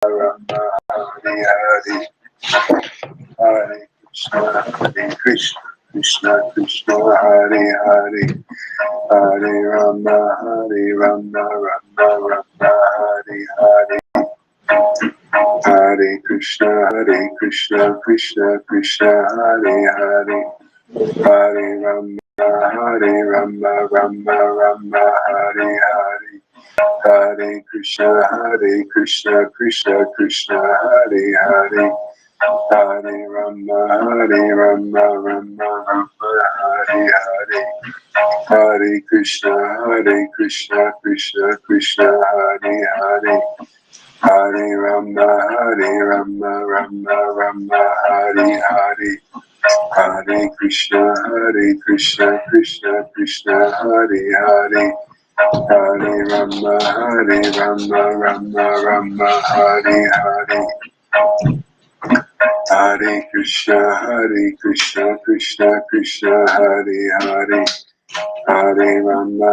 Rama, Hare Hare, Hare Krishna, Krishna Krishna, Hare Hare, Hare Rama, Rama Rama, Hare Hare, Hare Krishna, Krishna Krishna, Hare Hare, Hare Rama, Rama Rama, Hare Hare, Hare Krishna, Krishna Krishna, Hare Hare, Hare Rama, Rama Rama, Hare Hare, Hare Krishna, Krishna Krishna, Hare Hare, Hare Rama, Rama Rama, Hare Hare, Hare Krishna, Krishna Krishna, Hare Hare, Hare Rama, Rama Rama, Hare Hare, Hare Krishna, Krishna Krishna, Hare Hare, Hare Rama,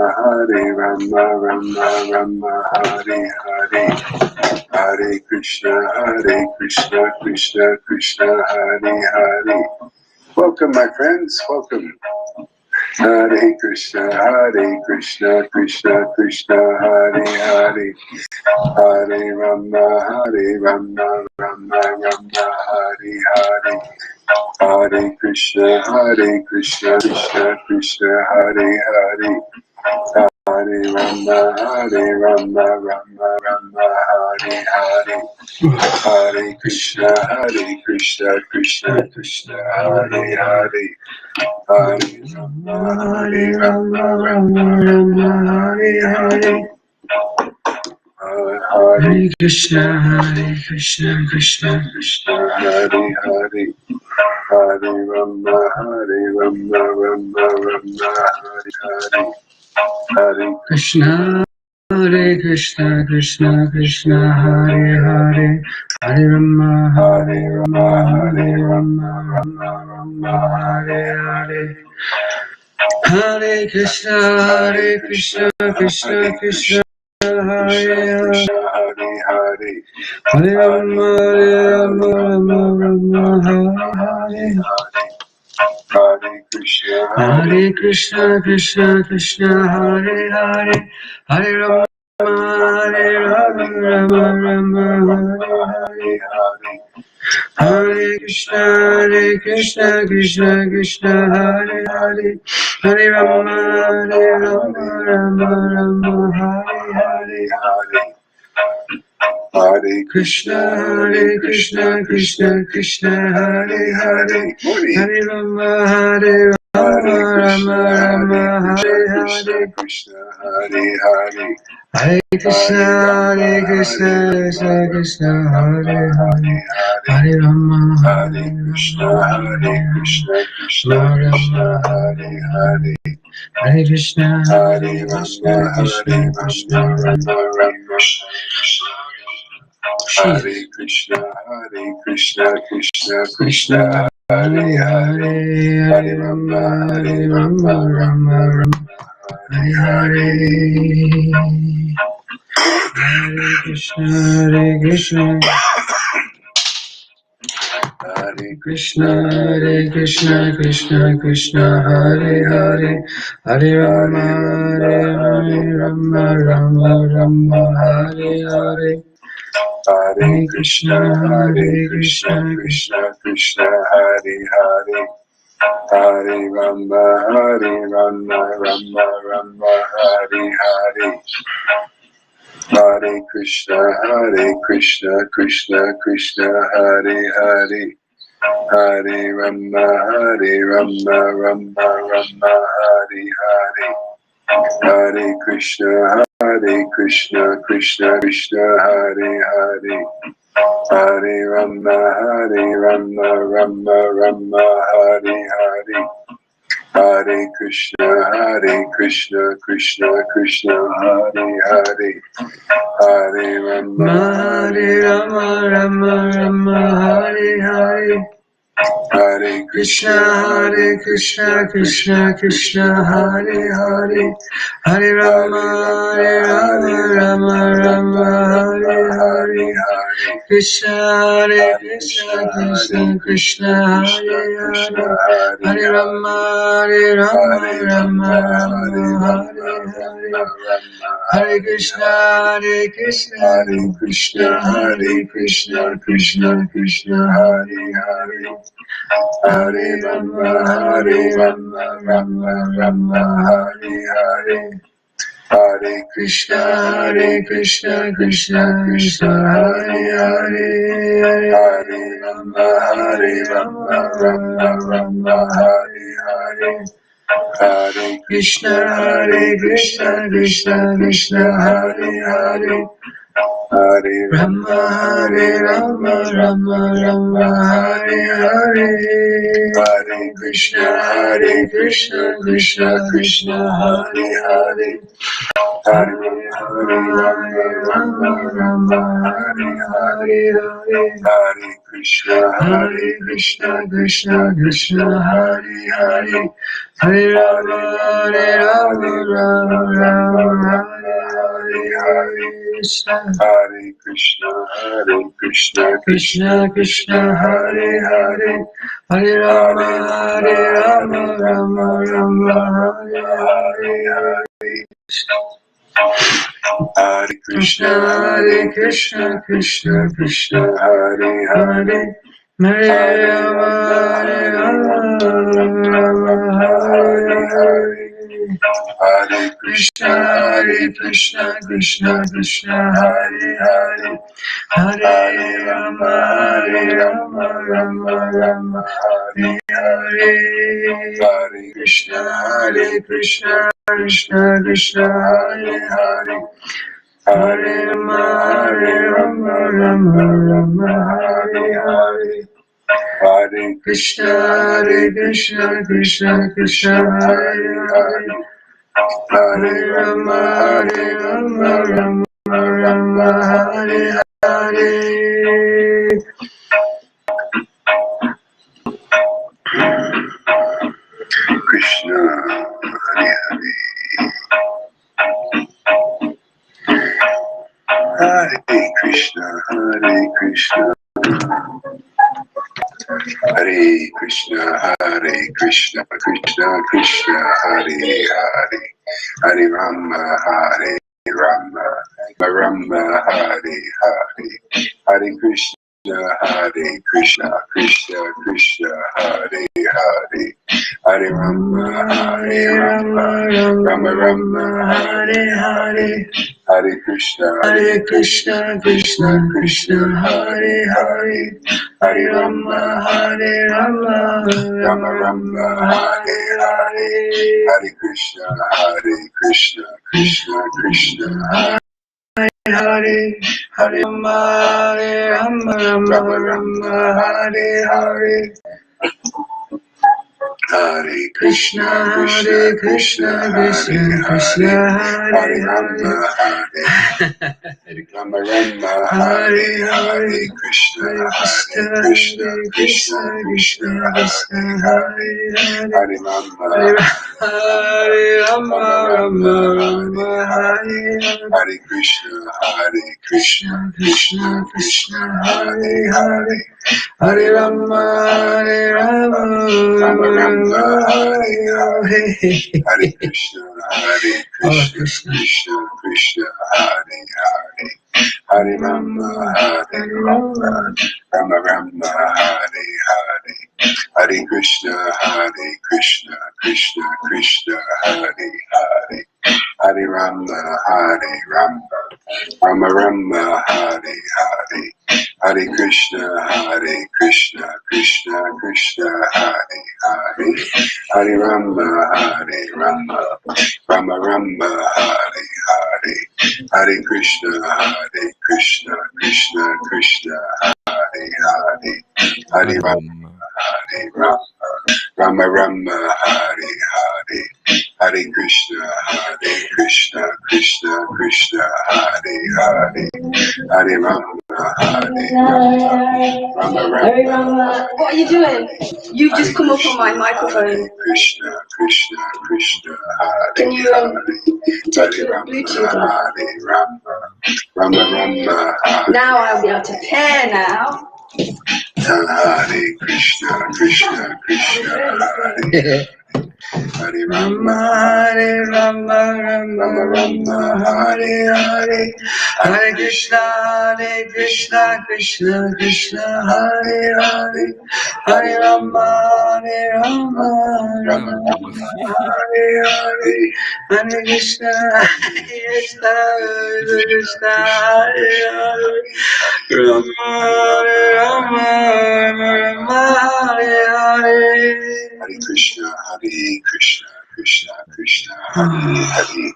Rama Hare Hare, Hare Krishna, Krishna Krishna, Hare Hare. Welcome, my friends. Welcome. Hare Krishna, Krishna Krishna, Hare Hare, Hare Rama, Rama Hare Hare, Hare Krishna, Krishna Krishna, Hare Hare, Hare Rama, Rama Hare Hare, Hare Krishna, Krishna Krishna, Hare Hare, Hare Rama, Rama Hare Hare, Hare Krishna, Krishna Krishna, Hare Hare, Hare Rama, Rama Hare Hare, Hare Krishna, Krishna Krishna, Hare Hare, Hare Rama, Rama Hare Hare, Hare Krishna, Krishna Krishna, Hare Krishna, Hare Hare Rama, Rama Hare Hare, Hare Krishna, Krishna Krishna, Hare Hare, Hare Rama, Rama Hare Hare, Hare Krishna, Krishna Krishna, Hare Hare, Hare Rama, Rama Hare Hare, Hare Krishna, Krishna Krishna, Hare Hare, Hare Rama, Rama Hare Hare, Krishna, Hare Hare, Hare Krishna, Krishna Krishna, Hare Hare, Hare Rama, Krishna, Krishna Hare Hare, Hare Krishna, Krishna Rama, Hare Krishna, Krishna Krishna, Hare Hare, Hare Rama, Rama Hare Hare, Hare Krishna, Hare Krishna, Krishna Krishna, Hare Hare, Hare Rama, Rama Hare Hare, Hare Krishna, Krishna Krishna, Hare Hare, Hare Rama, Rama Hare Hare, Hare Krishna, Krishna Krishna, Hare Hare, Hare Rama, Rama Hare Hare, Hare Krishna, Krishna Krishna, Hare Hare, Hare Rama, Rama Hare Hare, Hare Krishna, Krishna Krishna, Hare Hare, Hare Rama, Rama Hare Hare, Hare Krishna, Krishna Krishna, Hare Hare, Hare Rama, Rama Hare Hare, Krishna Hare Krishna Krishna Krishna Hare Hare Hare Rama Hare Rama Rama Rama Hare Hare Hare Krishna Hare Krishna Hare Krishna Hare Krishna Krishna Krishna Hare Hare Hare Rama Hare Rama Rama Rama Hare Hare Hare Krishna Krishna Krishna Hare Hare Hare Rama Hare Rama Rama Rama Hare Hare Hare Krishna Krishna Krishna Krishna Hare Hare Hare Rama Hare Rama Rama Rama Hare Hare Hare Krishna Krishna Krishna Krishna Hare Hare Hare Rama Rama Hare Hare Hare Krishna Krishna Krishna Hare Hare Hare Rama Rama Rama Hare Hare Hare Krishna Krishna Krishna Hare Hare Hare Rama Rama Rama Rama Hare Hare Hare Krishna Krishna Krishna Krishna Hare Hare Hare Rama Rama Rama Hare Hare Hare Krishna Krishna Krishna Hare Hare Hare Rama Rama Rama Hare Hare Hare Krishna Krishna Krishna Hare Hare Hare Rama Rama Rama Hare Hare Hare Krishna Krishna Krishna Hare Hare Hare Rama Rama Rama Hare Hare Krishna Hare Hare Hare Krishna Krishna Hare Krishna Krishna Krishna Hare Hare Hare Rama Rama Rama Hare Hare Hare Krishna Krishna Krishna Hare Hare Hare Rama Rama Rama Hare Hare Hare Krishna Krishna Krishna Hare Hare Hare Rama Rama Rama Hare Hare Hare Krishna Krishna Krishna Hare Hare Hare Rama Rama Rama Hare Hare Hare Krishna Krishna Krishna Hare Rama Rama Rama Hare Hare Krishna Krishna Krishna Hare Hare Rama Rama Rama Hare Hare Krishna Krishna Hare Hare Hare Rama Rama Rama Hare Hare Hare Krishna Krishna Hare Hare Hare Rama Rama Rama Hare Hare Hare Krishna Krishna Hare Hare Hare Rama Rama Rama Hare Hare Hare Krishna Krishna Hare Hare Hare Rama Rama Rama Hare Hare Hare Krishna Krishna Hare Hare Hare Rama Rama Rama Hare Hare Hare Krishna Krishna Hare Hare Hare Rama Rama Rama. What are you doing? You've just come up on my microphone. Krishna Hare Can you take your Bluetooth off? Hare Rama Rama Rama. Now I'll be able to pair now. Hare Krishna, Krishna, Krishna, Hare Hare Rama, Hare Rama, Rama Rama, Hare Hare, Hare Krishna, Krishna, Krishna, Hare Hare, Hare Rama, Rama Rama, Hare Hare, Hare Krishna, Krishna, Krishna, Hare Hare. Rama, Rama, Rama, Hare Hare. Hare Krishna, Krishna, Krishna, Hare Hare.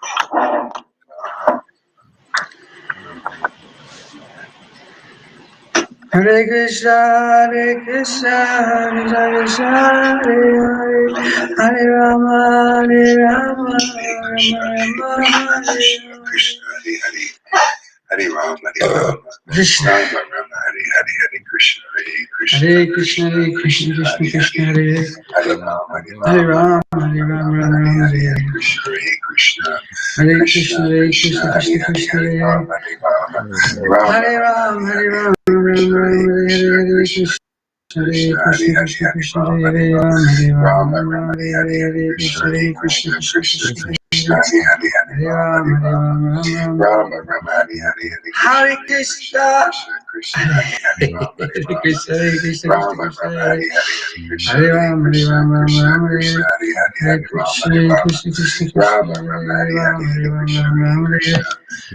Hare Krishna, Krishna, Krishna, Hare Hare. Hare Rama, Rama, Rama, Hare Krishna, Hare Hare. Hare Rama, Krishna, Rama, Hare Hare, Hare Krishna, Krishna, Hare Krishna, Krishna, Krishna, Hare Hare. Hare Rama, Hare Rama, Hare Hare, Krishna, Krishna, Hare Krishna, Krishna, Krishna, Hare Hare. Hare Rama, Hare Rama, Hare Krishna. Hare Krishna, Krishna, Hare Rama, Hare Hare, Krishna, Krishna, Krishna, Hare Rama, Rama, Rama, Hare Hare, Hare Krishna, Krishna, Hare Krishna, Krishna, Krishna, Hare Rama, Rama, Hare Krishna, Krishna, Krishna, Rama, Hare Rama, Krishna,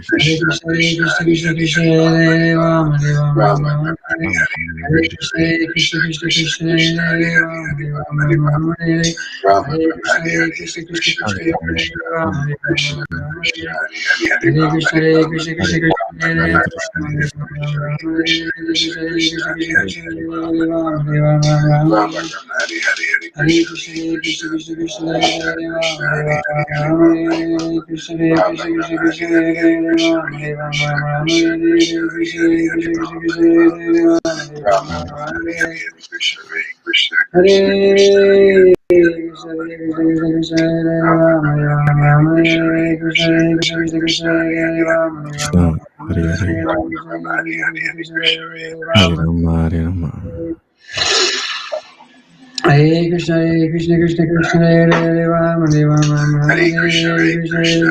Krishna, Krishna, Krishna, Hare Rama, Rama, Hare Krishna, Krishna, Krishna, Krishna, Hare Rama, Hare Rama, Hare Krishna, Krishna, Krishna, Hare Rama, Krishna, Krishna, Hare Krishna, Krishna, Krishna, Krishna, Hare Rama, Hare Krishna, Krishna, Krishna, Hare Rama, Hare Krishna, Krishna, Krishna, Krishna, Hare Rama, Hare Krishna, Krishna, Krishna, Krishna, Hare Rama, Hare Rama, Hare Krishna, Krishna, Krishna, Krishna, Hare Rama, Hare Krishna, Krishna, Hare Hare Krishna, Krishna, Krishna, Hare Rama, Hare Rama, Hare Krishna, Krishna, Krishna, Krishna, Hare Rama, Hare Rama, Hare Krishna, Hare Krishna, Krishna, Krishna, Hare Hare, Hare Rama, Hare Rama. Krishna, Krishna, Krishna, Krishna, Hare Rama, Hare Krishna, Krishna,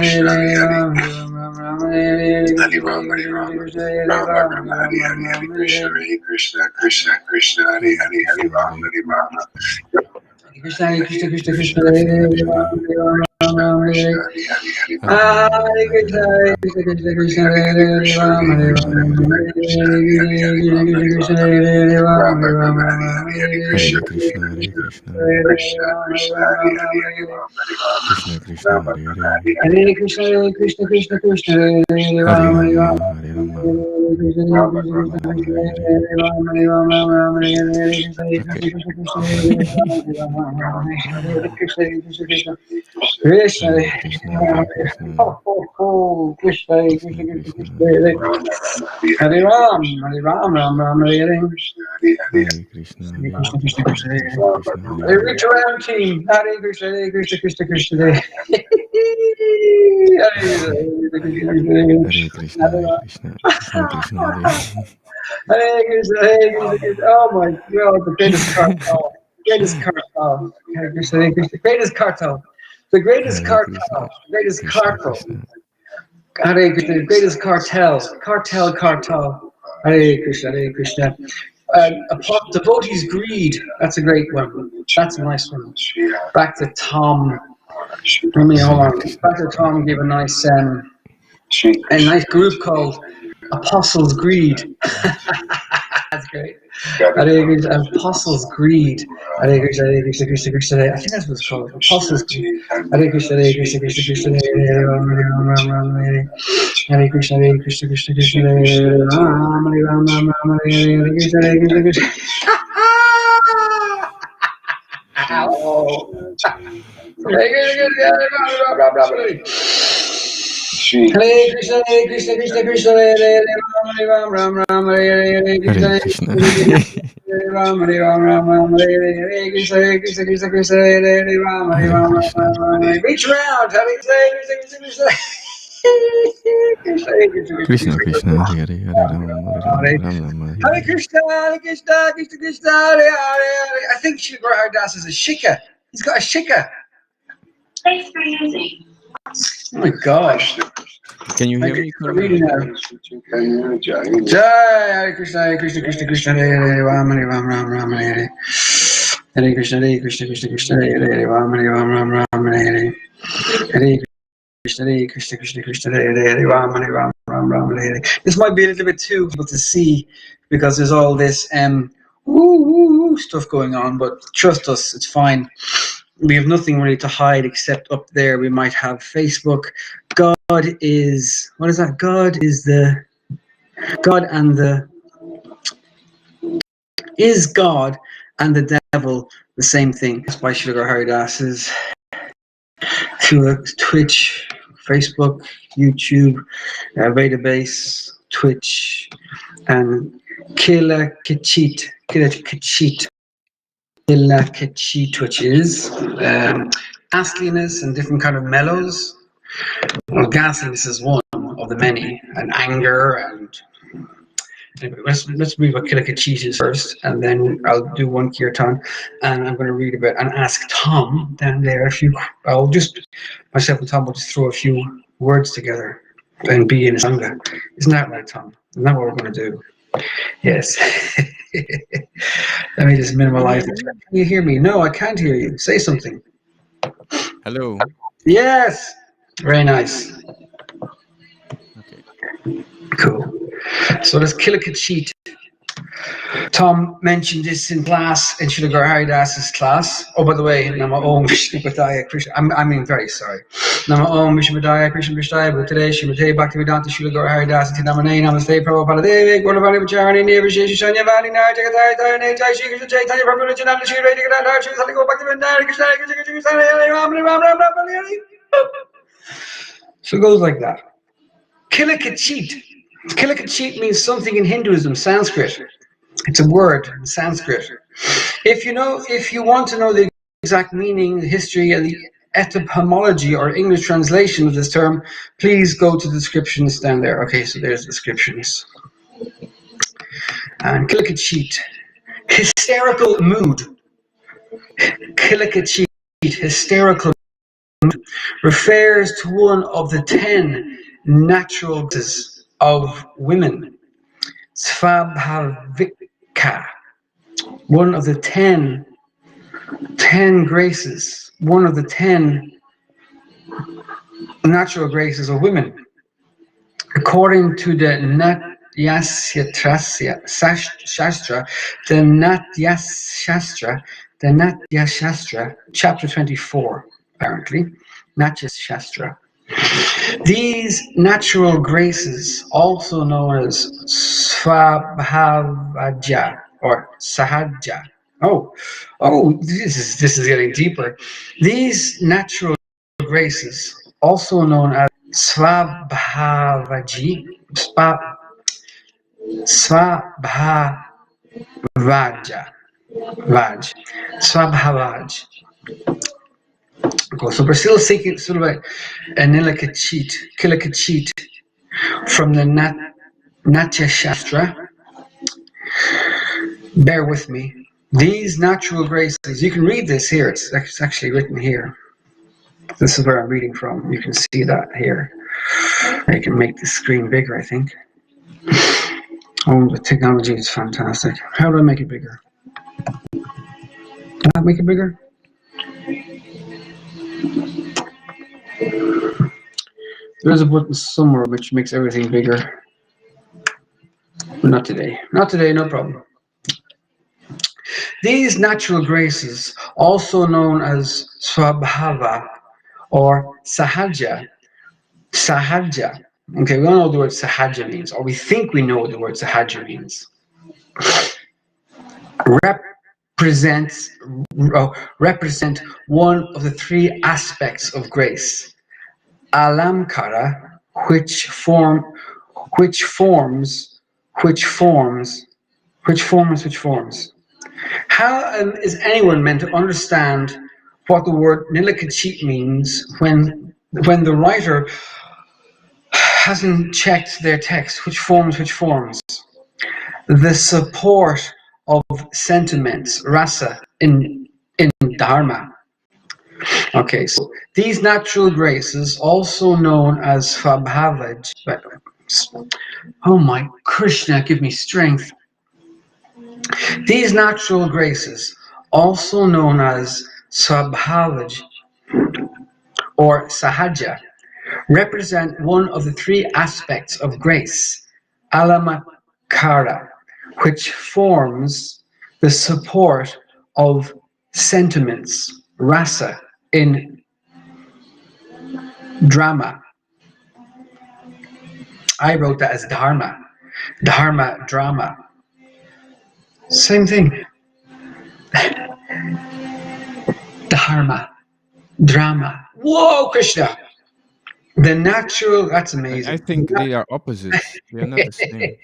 Krishna, Hare Rama, Hare Krishna, Hare Rama, Hare Hare Krishna, Hare Krishna, Krishna Krishna, Hare Hare, Hare Krishna, Krishna, Krishna, Krishna, Hare Hare Rama, Hare Rama, Rama. Hare Rama, Krishna, Rama Krishna, Rama, Krishna, Hare Hare. Hare Rama, Hare Rama, Rama, Hare Krishna, Okay. Krishna, Krishna, Hare Rama, Hare Krishna, Krishna, Krishna, Krishna, Hare Krishna, Hare Krishna, Krishna, Krishna Krishna, Krishna, Krishna, Hare Hare Hare, Hare Ram, Hare Ram, Ram Ram, Hare Hare. Hare Krishna, Hare Krishna, Krishna, Krishna, Krishna, Krishna Hare Krishna, Hare Hare. Hare, Reach around team. Hare Krishna, Hare Krishna, Krishna, Krishna, Hare. Hare Krishna, Hare Krishna, Krishna Krishna, Hare Hare, Hare Krishna, Hare Krishna, Krishna. Oh my God, the greatest cartel. Greatest cartel. Hare Krishna, Hare Krishna. Greatest cartel. The greatest Hare Krishna, cartel. The greatest Krishna cartel. Krishna, Hare Krishna, the greatest cartel. Cartel. Hare Krishna, Hare Krishna. Devotee's greed. That's a great one. That's a nice one. Back to Tom. Let me hold Hare on. Krishna. Back to Tom gave a nice group called Apostles' Greed. That's great. Hare Krishna, Apostles' Greed. Hare Krishna, Hare Krishna, Krishna Krishna. I think that's what it's called. Apostles' Greed. Hare Krishna, Hare Krishna, Krishna Krishna. Hare Rama, Hare Rama, Rama, Hare Hare Krishna, Hare Krishna, Krishna Krishna. Hare Rama, Hare Rama, Rama, Hare Krishna, Hare Krishna, Krishna. Oh. Hare Krishna, Krishna, Krishna, Hare Ram, Hare Hare Hare Krishna, Krishna, Hare Ram, Hare Krishna, Krishna, Krishna, Hare Ram, Hare Krishna, Reach around, Hare Krishna, Krishna, Krishna. Krishna Krishna, Hare Hare, Hare Ram, Hare Ram, Ram Ram, Hare Hare Hare. Krishna, Hare Krishna, Krishna Krishna, Hare Hare. I think Sri Guru Haridas is a shikha. He's got a shikha. Thanks for using. Oh my gosh. Can you hear me, Karuna? Jai Hare Krishna, Krishna Krishna, Krishna Hare Hare, Ram Hare Ram, Ram Ram Hare Hare. Hare Krishna, Krishna Krishna, Krishna Hare Hare, Ram Hare Ram, Ram Ram Hare Hare. Hare Krishna, Krishna Krishna, Hare Hare, Ram Hare Ram, Ram Ram Hare Hare. This might be a little bit too difficult to see because there's all this stuff going on, but trust us, it's fine. We have nothing really to hide except up there we might have Facebook. God is, what is that? God is God and the devil the same thing. That's why Sugar Haridas is through Twitch, Facebook, YouTube, Database, Twitch, and Killa Kachit, which is ghastliness and different kind of mellows. Well, ghastliness is one of the many, and anger and. Anyway, let's read what Kilakachit is first, and then I'll do one kirtan, and I'm going to read a bit and ask Tom down there if you. I'll just myself and Tom will just throw a few words together and be in a sangha. Isn't that right, Tom? Isn't that what we're going to do? Yes. Let me just minimize it. Can you hear me? No, I can't hear you. Say something. Hello. Yes. Very nice. Okay. Cool. So let's Kilakachit. Tom mentioned this in class, in Srila Guru Haridas's class. Oh, by the way, Nama Om Vishnu Padaya Krishna. I mean, very sorry. Nama Om Vishnu Padaya Krishna Vishtaya Bhutale Shrimate Bhaktivedanta Srila Guru Haridas Namane Namaste Prabhupada Devi Gauravani Vicharani Nirvishesh Shanya Vani Nara Jagatai Tarane Jai Shri Krishna Chaitanya Prabhu Nityananda Shri Vedic Radha Shri Sati Gaur Bhaktivedanta Krishna Krishna Krishna Krishna Hare Ram Hare Ram Ram Ram Hare Hare. So it goes like that. Kilakachit. Kilakachit means something in Hinduism, Sanskrit. It's a word in Sanskrit. If you want to know the exact meaning, the history, and the etymology or English translation of this term, please go to the descriptions down there. Okay, so there's descriptions. And Kilakachit, hysterical mood. Kilakachit, hysterical mood, refers to one of the 10 natural graces of women. Svabhavika, one of the 10 graces, one of the 10 natural graces of women. According to the Natyasya Shastra, chapter 24, apparently, Natya Shastra. These natural graces, also known as Svabhavaja or Sahaja. Oh, this is getting deeper. These natural graces, also known as Svabhavaji, Svabhavaj. So we're still seeking sort of a Kilakachit from the Natya Shastra. Bear with me. These natural graces, you can read this here, it's actually written here. This is where I'm reading from. You can see that here. I can make the screen bigger, I think. Oh, the technology is fantastic. How do I make it bigger? Can I make it bigger? There's a button somewhere which makes everything bigger. But not today. Not today, no problem. These natural graces, also known as Swabhava or Sahaja. Okay, we all know what the word Sahaja means, or we think we know what the word Sahaja means. Represent one of the 3 aspects of grace. Alamkara, which forms. How is anyone meant to understand what the word Nilakachit means when the writer hasn't checked their text. Which forms? The support of sentiments, rasa, in dharma. Okay, so these natural graces, also known as Svabhavaj, oh my Krishna, give me strength. These natural graces, also known as Svabhavaj or Sahaja, represent one of the three aspects of grace, alamakara, which forms the support of sentiments, rasa, in drama. I wrote that as dharma. Dharma, drama. Same thing. Dharma, drama. Whoa, Krishna. The natural, that's I amazing. think they are opposites. They are not the same.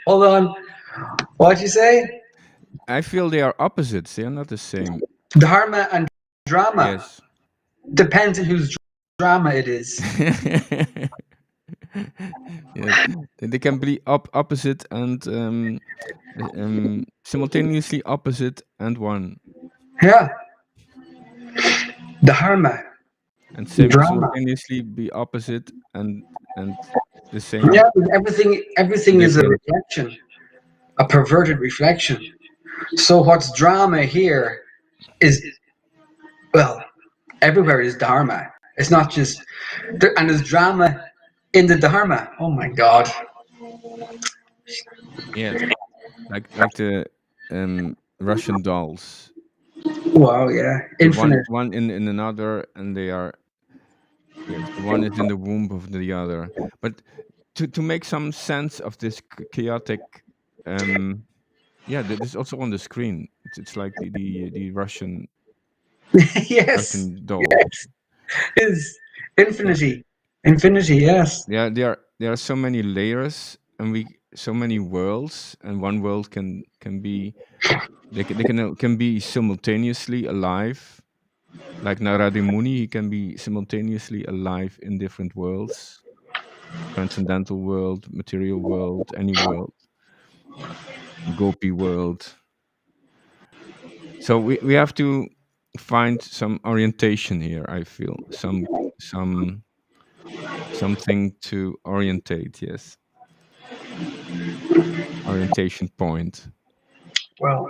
Hold on. What'd you say? I feel they are opposites. They are not the same. Dharma and drama. Yes. Depends on whose drama it is. Yes, they can be opposite and simultaneously opposite and one, Yeah. Dharma, and drama. simultaneously be opposite and the same Yeah, everything is a different. reflection, a perverted reflection. So what's drama here is, well, everywhere is dharma. It's not just, and there's drama in the dharma. Oh my God. Yes, like the Russian dolls. Wow, yeah. The one Infinite. one in another, and they are, yes, the one is in the womb of the other. But to make some sense of this chaotic, um, yeah, this is also on the screen. It's like the Yes, Russian doll. yes. Is Yeah, infinity. Infinity, yes. there are so many layers, and we so many worlds, and one world can be, they can be simultaneously alive. Like Narada Muni, he can be simultaneously alive in different worlds: transcendental world, material world, any world, gopi world. So we have to find some orientation here. I feel some something to orientate. Yes, orientation point. Well,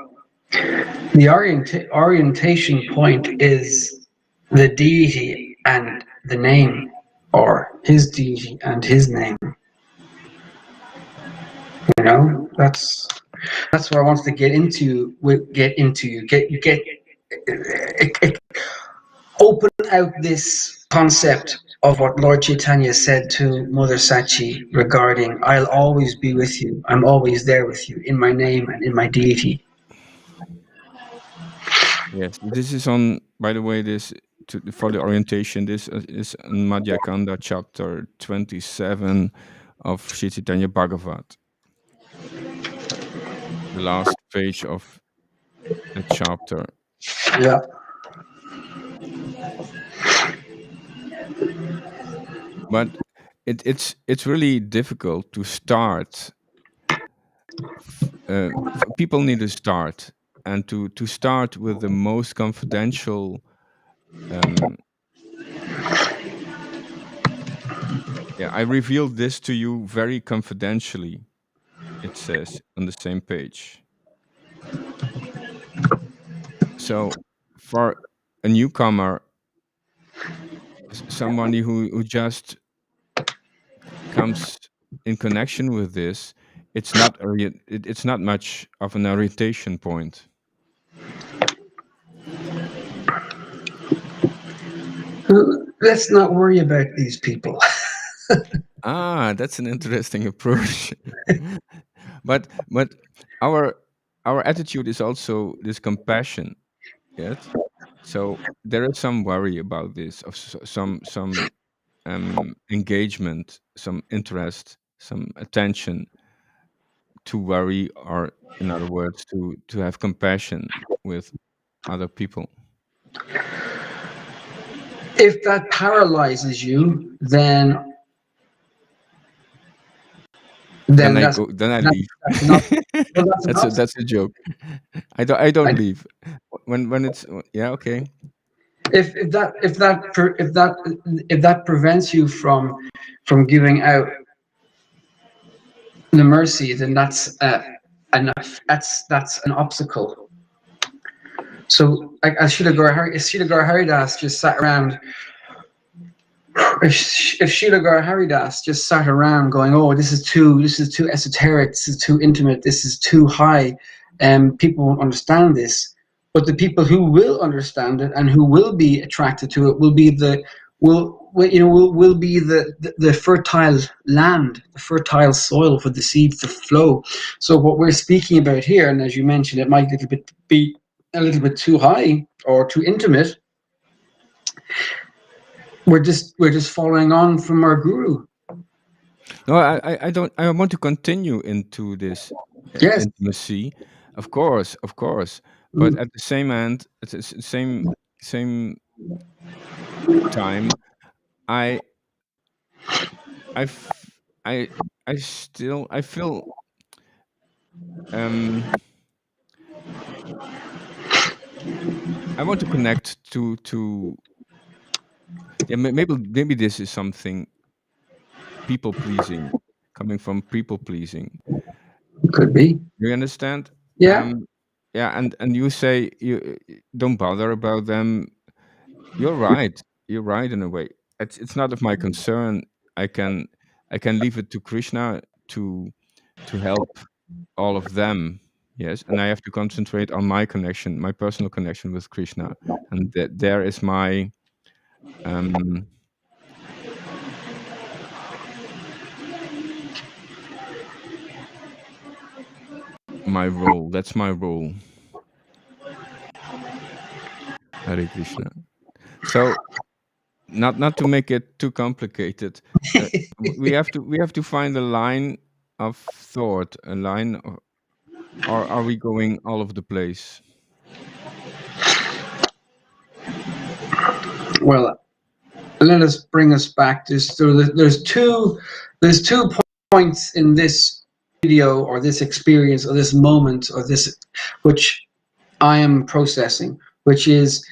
the orientation point is the deity and the name, or his deity and his name. You know, that's what I wanted to get into. Open out this concept of what Lord Chaitanya said to Mother Sachi regarding "I'll always be with you. I'm always there with you in my name and in my deity." Yes, this is on. By the way, this for the orientation. This is in Madhya Kanda chapter 27 of Sri Chaitanya Bhagavat, the last page of the chapter. Yeah. But it's really difficult to start. People need to start, and to start with the most confidential. Um, yeah, I revealed this to you very confidentially. It says on the same page. So for a newcomer, somebody who just comes in connection with this, it's not much of an orientation point. Let's not worry about these people. Ah, that's an interesting approach. But our our attitude is also this compassion, yes. So there is some worry about this, of some engagement, some interest, some attention, to worry, or in other words, to have compassion with other people. If that paralyzes you, then Then then I that's go. Then I that, leave. that's an op- well, that's an obstacle. That's a joke. I don't I, leave when it's yeah okay. if that prevents you from giving out the mercy, then that's an obstacle. So, like, as Sridhar Haridas just sat around, if Sridhar Haridas just sat around going, "Oh, this is too esoteric, this is too intimate, this is too high," people won't understand this. But the people who will understand it and who will be attracted to it will be the fertile land, the fertile soil for the seeds to flow. So what we're speaking about here, and as you mentioned, it might be a little bit too high or too intimate. We're just following on from our guru. No, I don't. I want to continue into this Yes. intimacy, of course, of course. But Mm. at the same end, at the same time, I I f- I still I feel um I want to connect to yeah maybe this is something people pleasing coming from people pleasing. Could be. You understand? Yeah. Um, yeah, and you say you don't bother about them. You're right. You're right in a way. It's not of my concern. I can I can leave it to Krishna to help all of them. Yes, and I have to concentrate on my connection, my personal connection with Krishna, and that there is um my role. That's my role. Hare Krishna. So not to make it too complicated, we have to find a line of thought, a line of, or are we going all over the place? Well, let us bring us back to there's two points in this video or this experience or this moment or this which I am processing, which is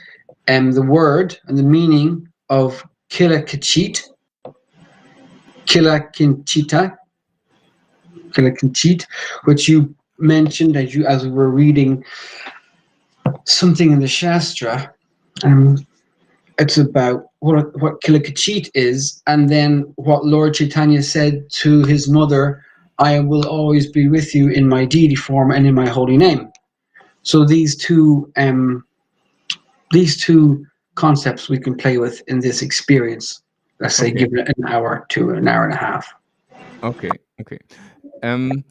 the word and the meaning of kila kachit, kila kinchita, kila kinchit, which you mentioned as we were reading something in the Shastra. It's about what Kilikachit is, and then what Lord Chaitanya said to his mother, "I will always be with you in my deity form and in my holy name." So these two concepts we can play with in this experience. Let's say Okay, give it an hour to an hour and a half. okay. Um,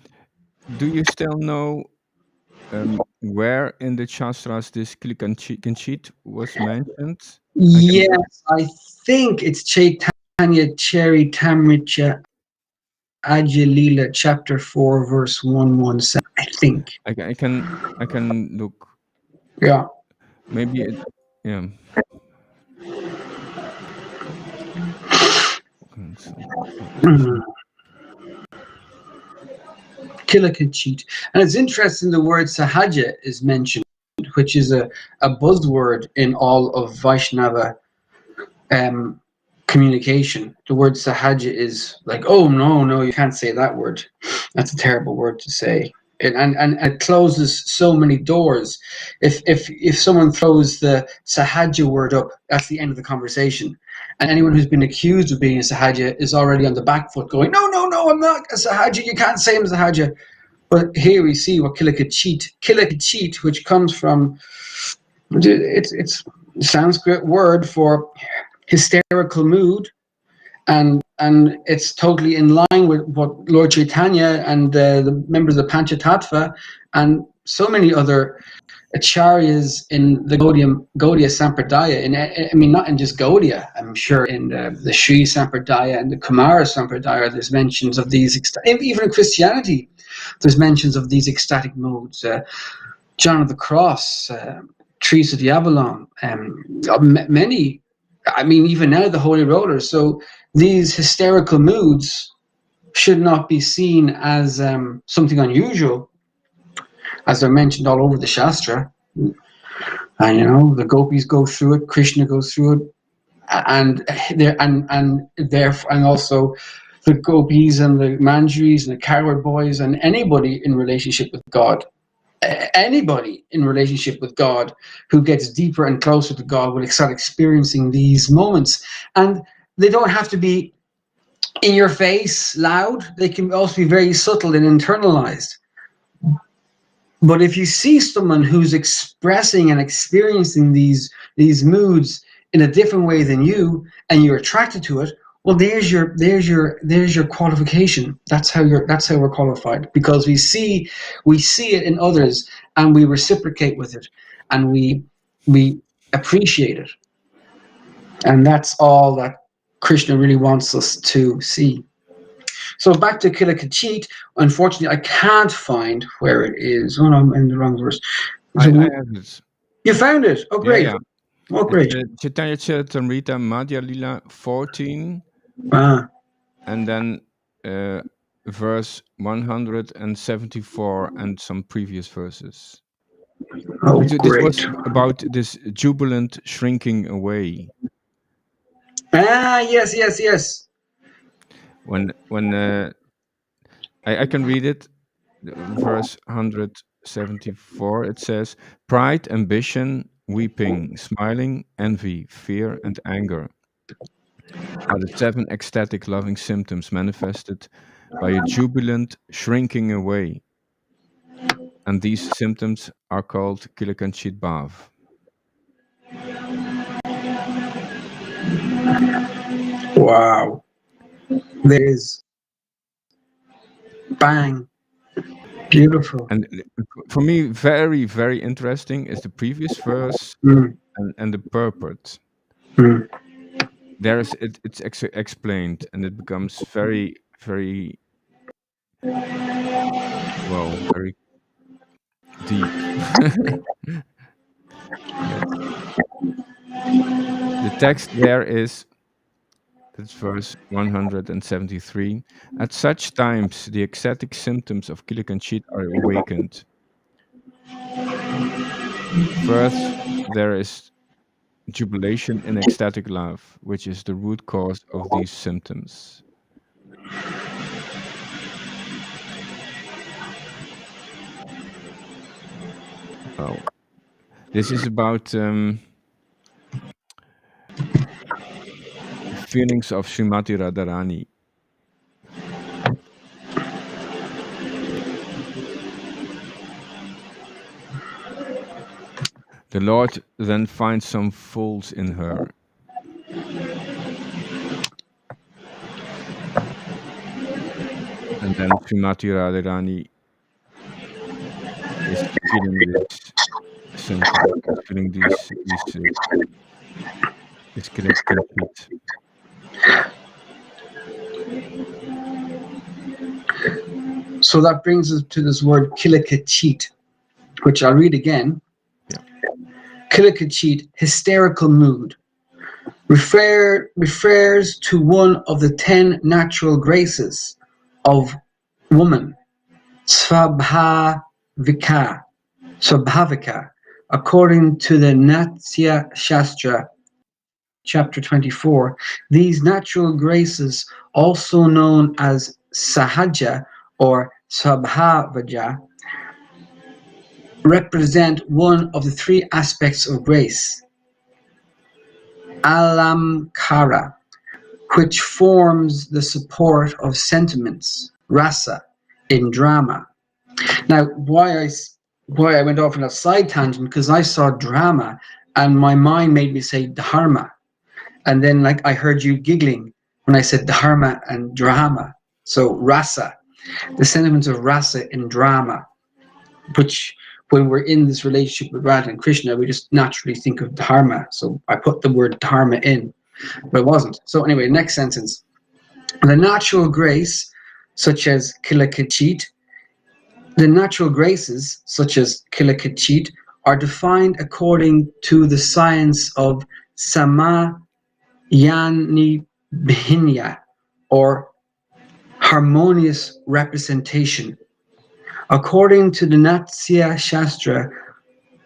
do you still know where in the Shastras this Klikanchit was mentioned? I can look. Yes, I think it's Chaitanya Charitamrita Ajalila, chapter 4, verse 117. I think. I can I can look. Yeah. Maybe it. Yeah. Mhm. Kilakanchit. And it's interesting the word Sahaja is mentioned, which is a buzzword in all of Vaishnava um, communication. The word Sahaja is like, oh, no, no, you can't say that word. That's a terrible word to say. And it closes so many doors. If someone throws the Sahaja word up, that's the end of the conversation. And anyone who's been accused of being a Sahaja is already on the back foot going, no, no, no, I'm not a Sahaja. You can't say I'm a Sahaja. But here we see what Kilikachit, which comes from it's a Sanskrit word for hysterical mood, and it's totally in line with what Lord Chaitanya and the members of Panchatattva and so many other acharyas in the Gaudiya Sampradaya. I mean, not in just Gaudiya. I'm sure in the Sri Sampradaya and the Kumara Sampradaya, there's mentions of these. Even in Christianity, there's mentions of these ecstatic modes. John of the Cross, Teresa de Avalon, many. I mean, even now the Holy Rollers. So these hysterical moods should not be seen as something unusual, as they're mentioned all over the Shastra. And the gopis go through it, Krishna goes through it, and also the gopis and the manjaris and the cowherd boys and anybody in relationship with God. Anybody in relationship with God who gets deeper and closer to God will start experiencing these moments. And they don't have to be in your face, loud. They can also be very subtle and internalized. But if you see someone who's expressing and experiencing these moods in a different way than you, and you're attracted to it, well, there's your qualification. That's how we're qualified, because we see it in others, and we reciprocate with it, and we appreciate it, and that's all that Krishna really wants us to see. So back to Kilakachit. Unfortunately, I can't find where it is. Oh no, I'm in the wrong verse. So I have it. you found it. Oh, Yeah, great. yeah. Oh, great. It's Chaitanya Charitamrita Madhya Lila 14, Ah, and then verse 174 and some previous verses. oh, This was great. about this jubilant shrinking away. Ah, yes, yes, yes. When I can read it, verse 174, it says, pride, ambition, weeping, smiling, envy, fear, and anger are the 7 ecstatic loving symptoms manifested by a jubilant shrinking away. And these symptoms are called Kilakanchit Bhav. Wow. There is. Bang. Beautiful. And for me, very, very interesting is the previous verse Mm, and the purport. mm. It's explained, and it becomes very, very, well, very deep. Yes. The text there is, that's verse 173. At such times, the ecstatic symptoms of Kilakanchit are awakened. First, there is jubilation in ecstatic love, which is the root cause of these symptoms. Well, this is about feelings of Srimati Radharani. The Lord then finds some faults in her. And then Srimati Radharani is feeling this symptom, is feeling this Kilakanchit. So that brings us to this word Kilakachit, which I'll read again. Yeah. Kilakachit, hysterical mood, refers to one of the 10 natural graces of woman, Svabhavika, according to the Natya Shastra, chapter 24. These natural graces, also known as Sahaja or Svabhavaja, represent one of the 3 aspects of grace, Alamkara, which forms the support of sentiments, rasa, in drama. Now, why I went off on a side tangent, because I saw drama and my mind made me say dharma, and then I heard you giggling when I said dharma and drama. So rasa, the sentiments of rasa in drama, which when we're in this relationship with Radha and Krishna, we just naturally think of dharma. So I put the word dharma in, but it wasn't. So anyway, next sentence. The natural grace, such as Kilakachit, the natural graces, such as Kilakachit, are defined according to the science of Samayani Bhinya, or harmonious representation. According to the Natsya Shastra,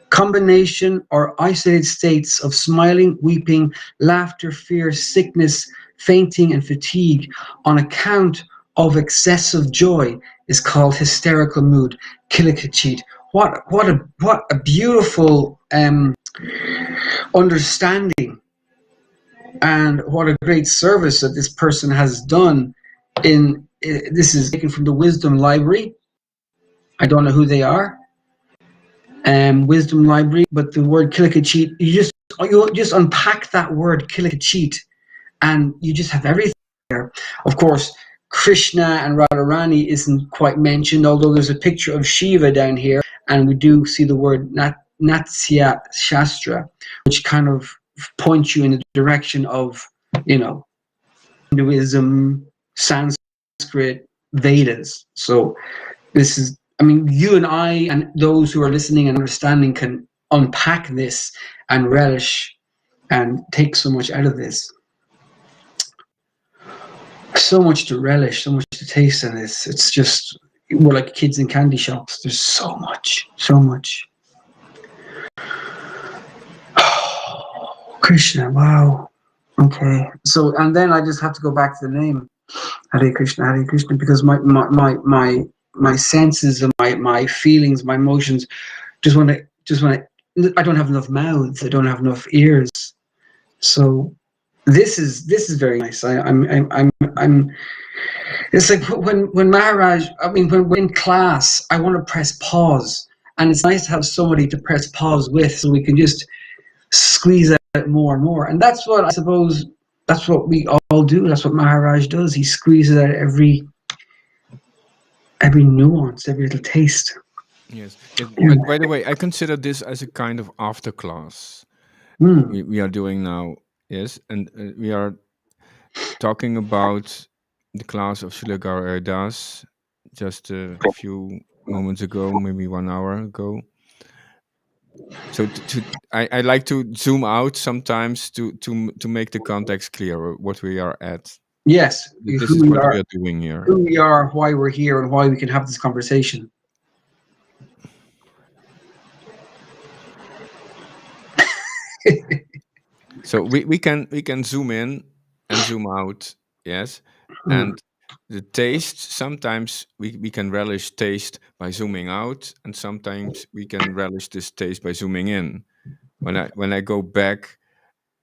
combination or isolated states of smiling, weeping, laughter, fear, sickness, fainting, and fatigue on account of excessive joy is called hysterical mood, kilikachit. What a beautiful understanding, and what a great service that this person has done. This is taken from the Wisdom Library. I don't know who they are. Wisdom Library, but the word kilikachit, you just unpack that word kilikachit, and you just have everything there. Of course, Krishna and Radharani isn't quite mentioned, although there's a picture of Shiva down here, and we do see the word Natsya Shastra, which kind of points you in the direction of, you know, Hinduism, Sanskrit, Vedas. So this is, I mean, you and I and those who are listening and understanding can unpack this and relish and take so much out of this. So much to relish, so much to taste in this. It's just, we're like kids in candy shops. There's so much, so much. Krishna, wow. Okay. So, and then I just have to go back to the name, Hare Krishna, because my senses and my feelings, my emotions just want to. I don't have enough mouths. I don't have enough ears. So this is very nice. I'm. It's like when Maharaj. I mean, when we're in class, I want to press pause, and it's nice to have somebody to press pause with, so we can just squeeze out more and more. And that's what I suppose. That's what we all do. That's what Maharaj does. He squeezes out every nuance, every little taste. Yes. Yes. By the way, I consider this as a kind of after class Mm. we are doing now. Yes, and we are talking about the class of Srila Gaur Das just a few moments ago, maybe 1 hour ago. So I like to zoom out sometimes to make the context clearer what we are at. Yes, This is what we are doing here. who we are, why we're here, and why we can have this conversation. So we can zoom in and zoom out, yes, and the taste, sometimes we can relish taste by zooming out, and sometimes we can relish this taste by zooming in. When I go back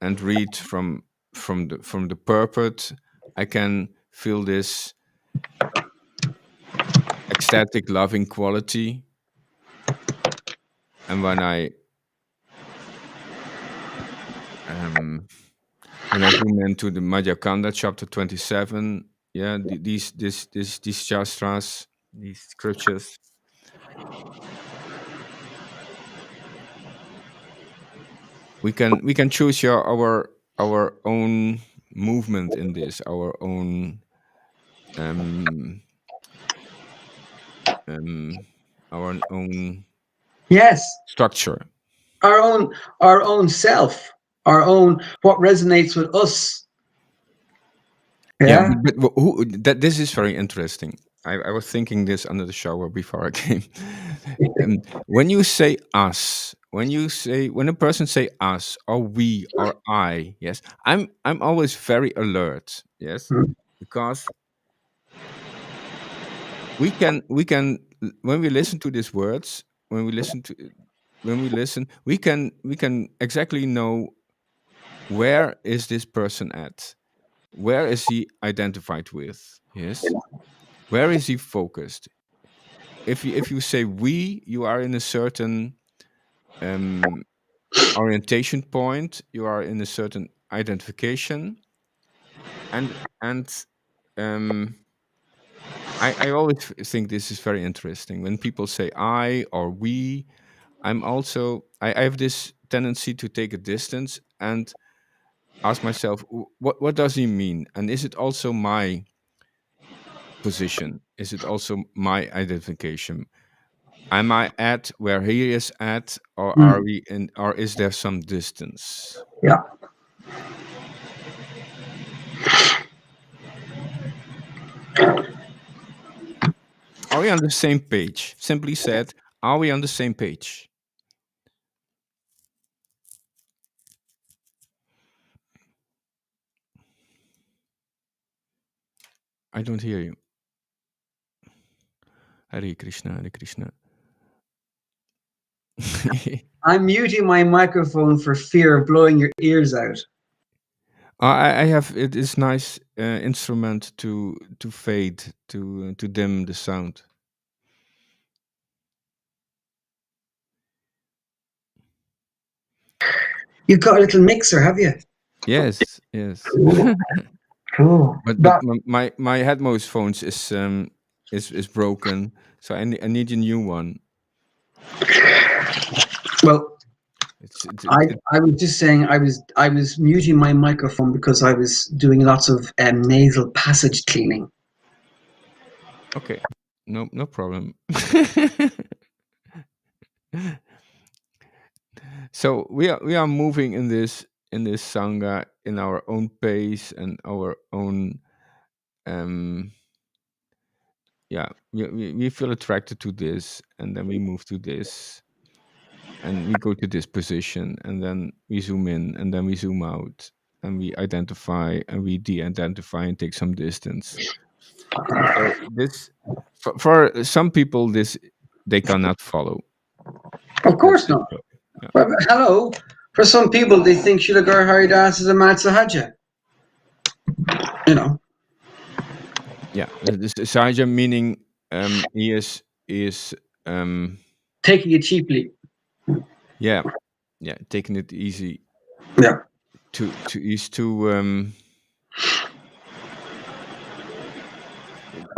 and read from the purport, I can feel this ecstatic loving quality, and um, when I zoom into the Madhyakanda chapter 27, yeah, these shastras, these scriptures, we can choose our own movement in this, our own um, um, our own Yes, structure. our own self, our own what resonates with us. Yeah, Yeah. but that this is very interesting. I was thinking this under the shower before I came. When you say us, when a person say us or we or I, yes, I'm always very alert, yes, Mm. because we can when we listen to these words, when we listen, we can exactly know where is this person at, where is he identified with, yes, where is he focused. If you say we, you are in a certain um, orientation point, you are in a certain identification, and um, I always think this is very interesting when people say I or we. I have this tendency to take a distance and ask myself, what does he mean, and is it also my position, is it also my identification? Am I at where he is at, or Mm. or is there some distance? Yeah. Are we on the same page? Simply said, are we on the same page? I don't hear you. Hare Krishna, Hare Krishna. I'm muting my microphone for fear of blowing your ears out. I have it is nice instrument to fade to dim the sound. You've got a little mixer, have you? Yes, yes. Cool. But my headphones is broken, so I need a new one. Well, It's I was just saying I was muting my microphone because I was doing lots of nasal passage cleaning. okay. No problem. So we are moving in this sangha in our own pace and our own um yeah we feel attracted to this, and then we move to this, and we go to this position, and then we zoom in, and then we zoom out, and we identify and we de-identify and take some distance. So this for some people this they cannot follow. Of That's course it. not. Yeah. But hello. For some people, they think Shilagar Haridas is a Matsahaja. You know. Yeah, this Sahaja meaning he is Taking it cheaply. yeah, yeah, taking it easy Yeah. to is to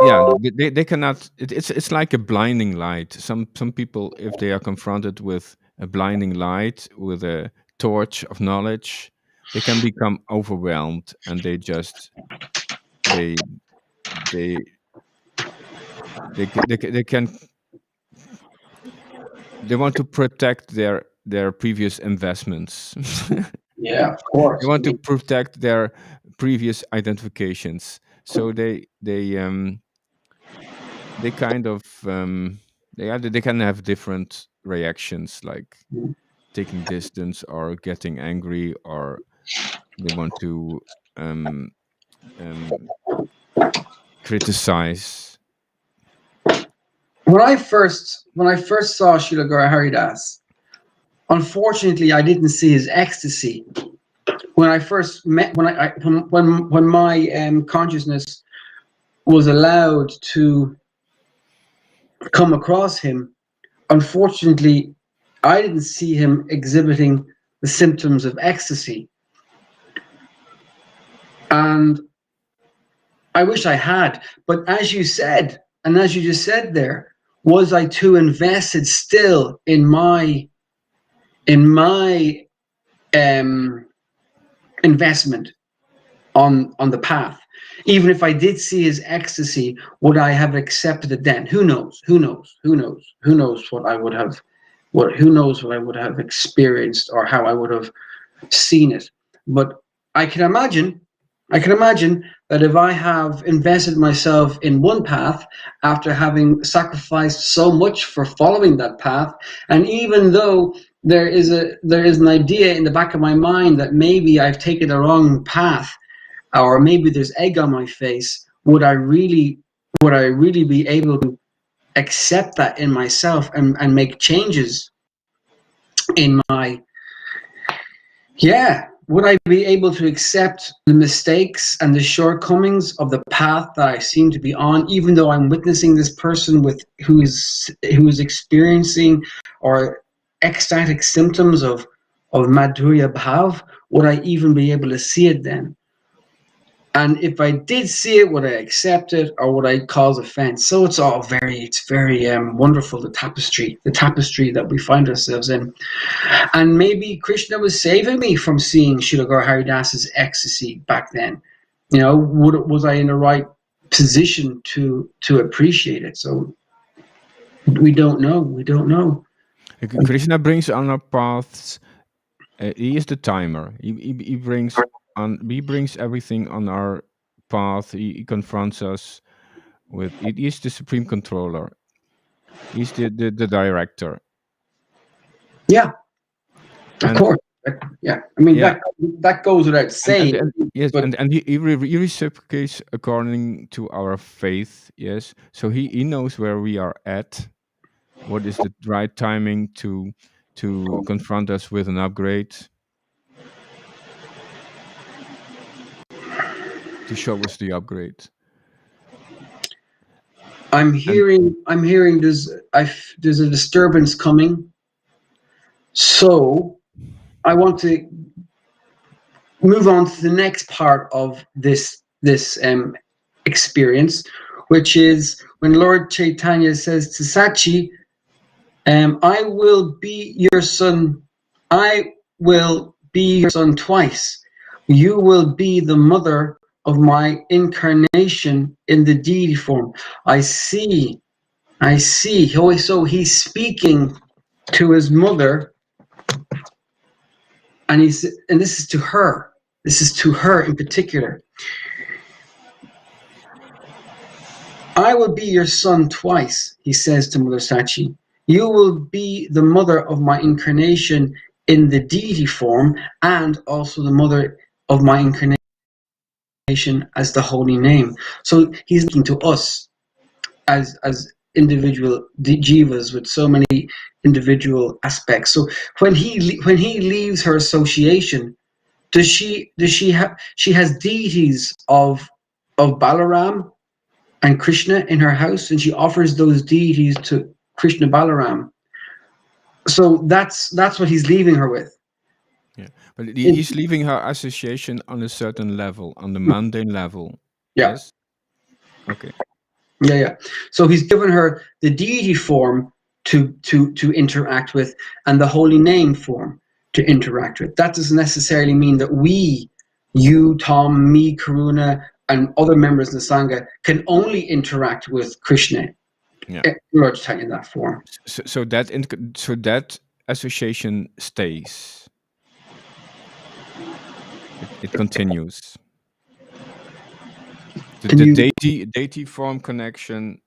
yeah, they cannot it's like a blinding light. Some people, if they are confronted with a blinding light with a torch of knowledge, they can become overwhelmed, and they they they can they want to protect their previous investments. Yeah, of They course. I want to mean, protect their previous identifications, so they kind of they can have different reactions, like taking distance or getting angry, or they want to um, um, criticize. when I first saw Shilagara Haridas, unfortunately, I didn't see his ecstasy. When I first met, when my consciousness was allowed to come across him, unfortunately, I didn't see him exhibiting the symptoms of ecstasy, and I wish I had. But as you said, and as you just said there, was I too invested still in my um, investment on the path? Even if I did see his ecstasy, would I have accepted it then? Who knows? Who knows? Who knows? Who knows what I would have? What? Who knows what I would have experienced or how I would have seen it? But I can imagine. I can imagine that if I have invested myself in one path after having sacrificed so much for following that path, and even though there is an idea in the back of my mind that maybe I've taken the wrong path, or maybe there's egg on my face, would I really be able to accept that in myself and make changes in my, yeah, would I be able to accept the mistakes and the shortcomings of the path that I seem to be on, even though I'm witnessing this person who is experiencing or ecstatic symptoms of Madhurya Bhav? Would I even be able to see it then? And if I did see it, would I accept it or would I cause offense? So it's very wonderful, the tapestry that we find ourselves in. And maybe Krishna was saving me from seeing Srila Haridas's ecstasy back then. You know, was I in the right position to appreciate it? So we don't know. We don't know. Krishna brings on our paths. He is the timer. He brings on. He brings everything on our path. He confronts us He's the supreme controller. He's the director. Yeah, of And course. Yeah, I mean yeah, that goes without saying. and yes, But and he reciprocates according to our faith. Yes, so he knows where we are at. What is the right timing to confront us with an upgrade, to show us the upgrade. I'm And hearing there's a disturbance coming. So I want to move on to the next part of this experience, which is when Lord Chaitanya says to Sachi, I will be your son. I will be your son twice. You will be the mother of my incarnation in the deity form. I see. I see. So he's speaking to his mother, and this is to her. This is to her in particular. I will be your son twice, he says to Mother Sachi. You will be the mother of my incarnation in the deity form, and also the mother of my incarnation as the holy name. So he's looking to us as individual jivas with so many individual aspects. So when he leaves her association, she has deities of Balaram and Krishna in her house, and she offers those deities to Krishna Balaram. So that's what he's leaving her with. yeah, but In, he's leaving her association on a certain level, on the mundane level. yeah, Yes. Okay. yeah. So he's given her the deity form to interact with, and the holy name form to interact with. That doesn't necessarily mean that we, you, Tom, me, Karuna, and other members of the Sangha can only interact with Krishna Yeah. in that form. So that association stays. It continues. Can The you? deity form connection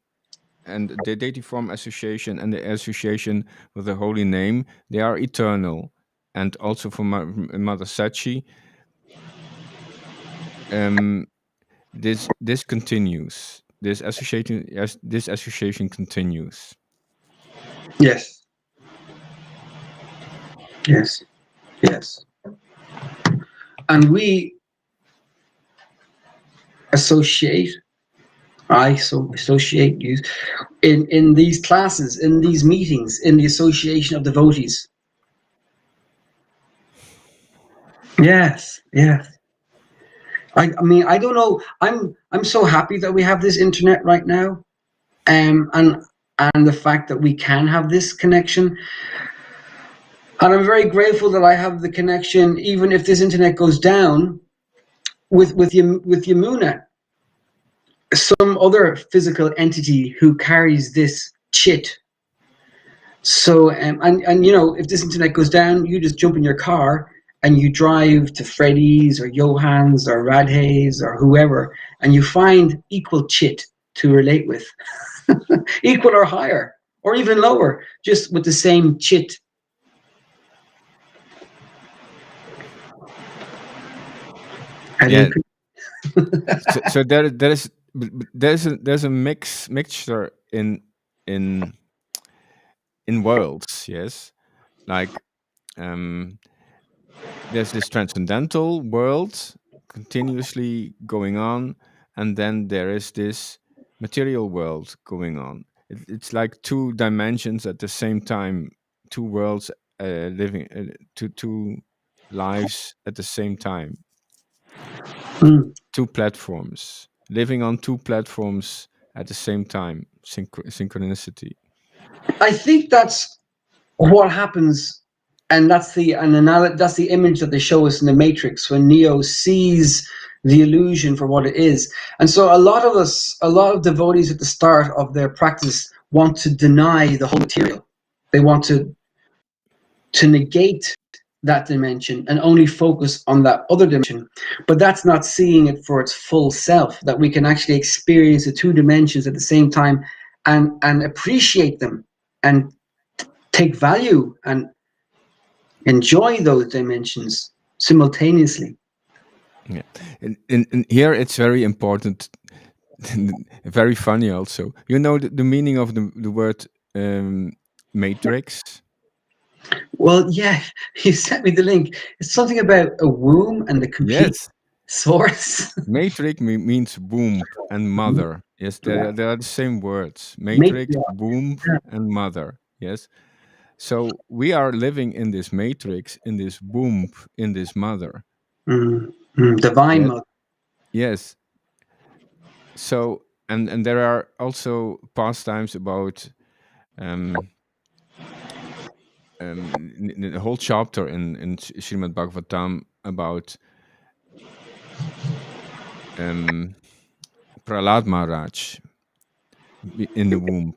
and the deity form association and the association with the holy name, they are eternal. And also for my Mother Sachi, this continues. This association continues. Yes, yes, yes. And we associate. Associate you in these classes, in these meetings, in the association of devotees. Yes, yes. I mean, I don't know. I'm so happy that we have this internet right now, and the fact that we can have this connection. And I'm very grateful that I have the connection, even if this internet goes down, with Yamuna, some other physical entity who carries this chit. So and you know, if this internet goes down, you just jump in your car and you drive to Freddy's or Johan's or Radhe's or whoever, and you find equal chit to relate with, equal or higher or even lower, just with the same chit. Yeah. So there's a mixture in worlds. Yes, like um there's this transcendental world continuously going on, and then there is this material world going on. It's like two dimensions at the same time, two worlds living, two lives at the same time, Mm. two platforms living on two platforms at the same time. Synchronicity. I think that's what happens, and that's the image that they show us in the Matrix when Neo sees the illusion for what it is. And so a lot of devotees at the start of their practice want to deny the whole material. They want to negate that dimension and only focus on that other dimension. But that's not seeing it for its full self, that we can actually experience the two dimensions at the same time and appreciate them and take value and enjoy those dimensions simultaneously. Yeah, and here it's very important, very funny also. You know the meaning of the word matrix? Well, yeah, you sent me the link. It's something about a womb and the complete Yes, source. matrix means womb and mother. Yes, Yeah. they are the same words. Matrix, Matriarch. womb, Yeah. and mother. Yes. So we are living in this matrix, in this womb, in this mother. Divine Yes. Mother. Yes. So and there are also pastimes about um the whole chapter in Srimad Bhagavatam about um Prahlad Maharaj in the womb.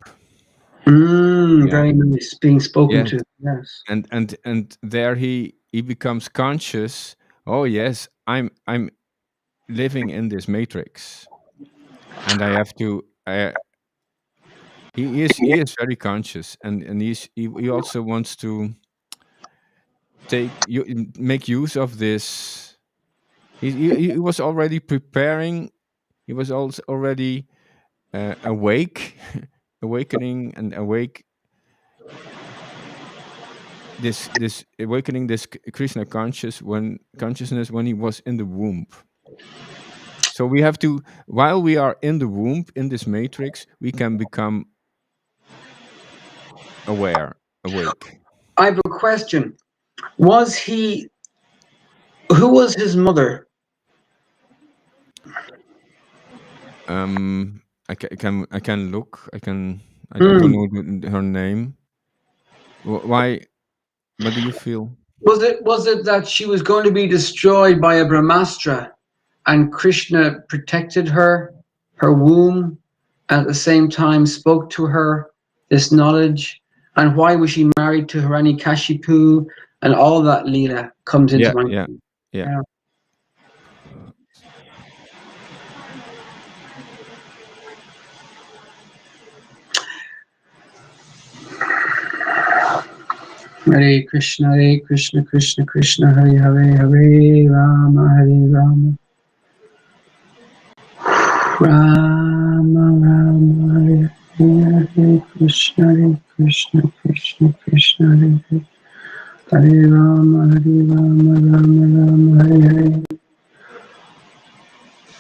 Yeah. Very nice. Being spoken Yes. to. Yes. And there he becomes conscious. Oh yes, I'm living in this matrix, and I have to. He is very conscious, and he also wants to make use of this. He was already preparing. He was also already awake, awakening and awake this awakening this Krishna consciousness when he was in the womb. So we have to, while we are in the womb in this matrix, we can become aware, awake. I have a question. Was he? Who was his mother? I can look. I don't Hmm. know her name. Why? What do you feel? Was it that she was going to be destroyed by a Brahmastra, and Krishna protected her womb, and at the same time spoke to her this knowledge? And why was she married to Harani Kashipu? And all that Leela comes into Yeah, my yeah, mind. yeah. Yeah. Hare Krishna, Hare Krishna, Krishna Krishna, Hare Hare, Hare Rama, Hare Rama, Rama Rama, Hare Hare, Hare Krishna, Hare Krishna, Krishna Krishna, Hare Hare, Hare Rama, Hare Rama, Rama Rama, Hare Hare.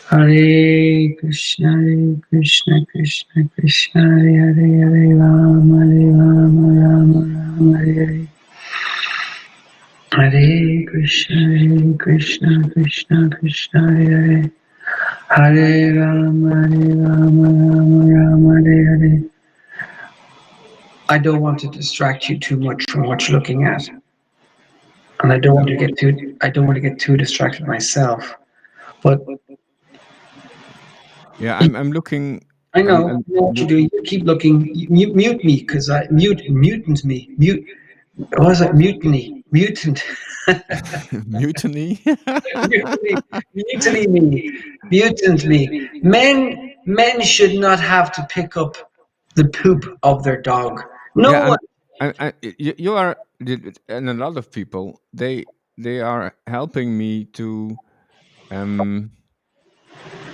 Hare Krishna, Hare Krishna, Krishna Krishna, Hare Hare, Hare Rama, Rama Rama, Hare Hare. Hare Krishna, Krishna Krishna, Hare Hare. Hare Rama, Rama, Hare Hare. I don't want to distract you too much from what you're looking at, and I don't want to get too. I don't want to get too distracted myself. But Yeah, I'm looking. I I'm know what you're look doing. You keep looking. You mute me because I mutant me. Mute. What was that? Mutiny. Mutant. mutiny. Mutiny. Mutiny me. Mutant me. Men should not have to pick up the poop of their dog. No Yeah, one. you are, and a lot of people they are helping me um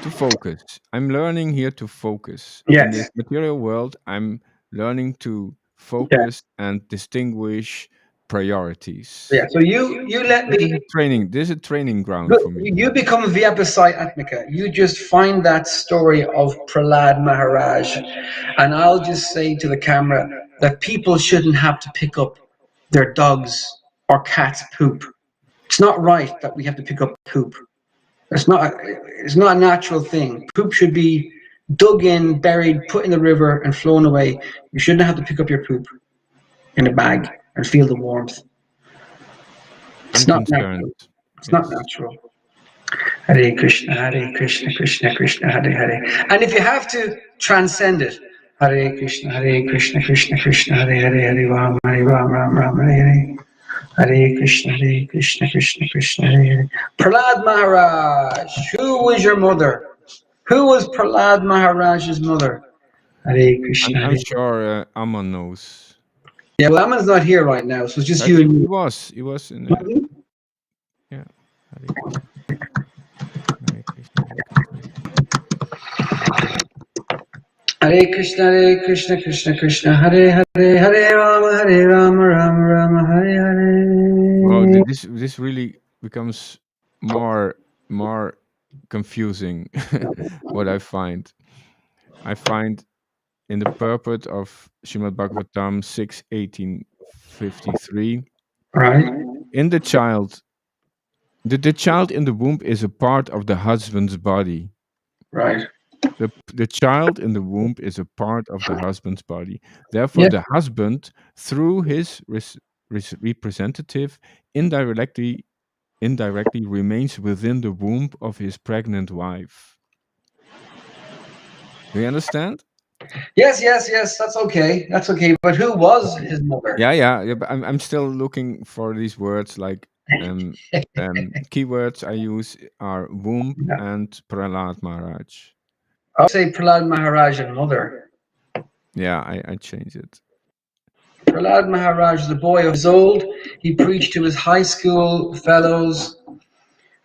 to focus. I'm learning here to focus in this Yes. material world. I'm learning to Yeah. focus and distinguish Yeah. priorities. So you let This me. is a training. This is a training ground for me. You become Vyapasai Atmika. You just find that story of Prahlad Maharaj, and I'll just say to the camera that people shouldn't have to pick up their dogs or cats' poop. It's not right that we have to pick up poop. It's not. It's not a natural thing. Poop should be dug in, buried, put in the river, and flown away. You shouldn't have to pick up your poop in a bag and feel the warmth. I'm It's not concerned. natural. It's not Yes. natural. Hare Krishna, Krishna Krishna, Hare Hare. And if you have to transcend it, Hare Krishna, Krishna Krishna, Hare Hare, Hare Ram, Ram, Ram, Hare Hare. Hare Krishna, Hare Krishna, Krishna Krishna, Hare Hare. Prahlad Maharaj, who was your mother? Who was Prahlad Maharaj's mother? Hare Krishna, I'm Hare. sure Amma knows. Yeah, well, Aman's not here right now, so it's just I you think and he me. was. He was in the. Yeah. Hare Krishna. Hare Krishna. Hare Krishna. Hare Krishna, Krishna Krishna, Hare Hare, Hare Rama, Rama Rama, Hare Well, Hare. this really becomes more confusing. What I find. I find in the purport of Srimad Bhagavatam 6:1853, Right, in the child, the child in the womb is a part of the husband's body. right. The child in the womb is a part of the husband's body. Therefore, Yeah. the husband, through his representative, indirectly indirectly remains within the womb of his pregnant wife. Do you understand? Yes. That's okay. That's okay. But who was his mother? Yeah. But I'm still looking for these words like um keywords I use are womb Yeah. and Prahlad Maharaj. I'll say Prahlad Maharaj and mother. Yeah, I change it. Prahlad Maharaj was a boy of years old. He preached to his high school fellows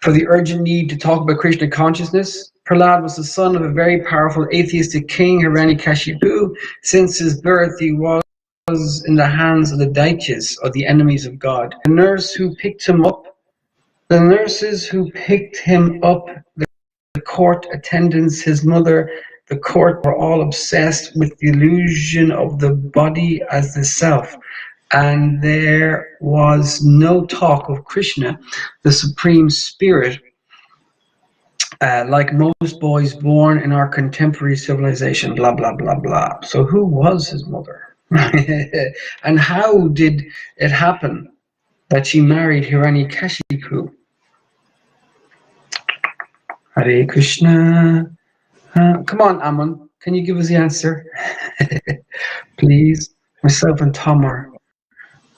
for the urgent need to talk about Krishna consciousness. Prahlad was the son of a very powerful atheistic king, Hiranyakashipu. Since his birth, he was in the hands of the Daityas, or the enemies of God. The nurses who picked him up, the court attendants, his mother, the court were all obsessed with the illusion of the body as the self. And there was no talk of Krishna, the Supreme Spirit, like most boys born in our contemporary civilization, blah, blah, blah, blah. So, who was his mother? And how did it happen that she married Hiranyakashipu? Hare Krishna. Come on, Amun. Can you give us the answer? Please. Myself and Tom are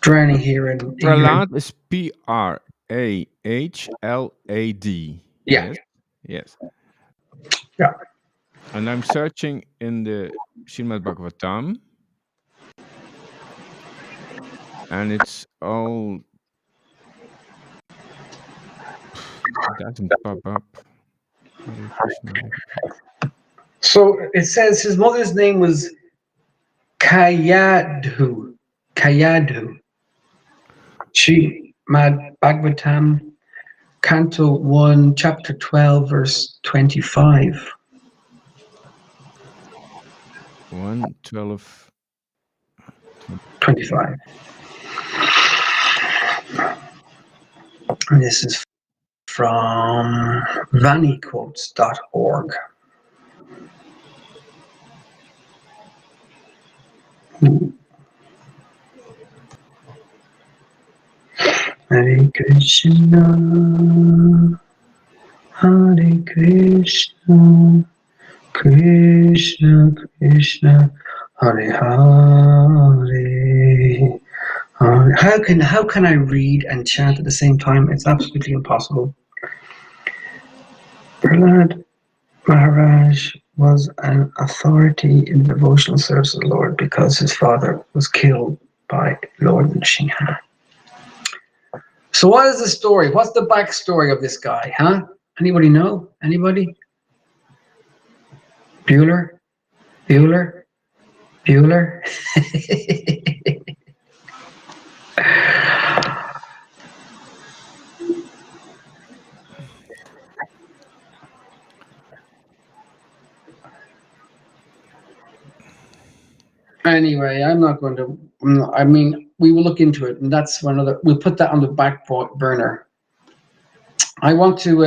drowning here in ignorance. Prahlad is Prahlad. Yeah. Yes. Yeah. And I'm searching in the Srimad Bhagavatam, and it's all it doesn't pop up. Hare Krishna. Hare Krishna. So it says his mother's name was Kayadhu. Kayadhu. She Mad Bhagavatam, Canto 1, Chapter 12, verse 25. 1:12. 25. And this is from vaniquotes.org. Hare Krishna, Hare Krishna, Krishna Krishna, Hare Hare. How can I read and chant at the same time? It's absolutely impossible. Prahlad Maharaj was an authority in devotional service of the Lord because his father was killed by Lord Nrsimha. So what is the story? What's the backstory of this guy, huh? Anybody know? Anybody? Bueller? Bueller? Bueller? Anyway, I'm not going to. I mean, we will look into it, and that's one other. We'll put that on the back burner. I want to.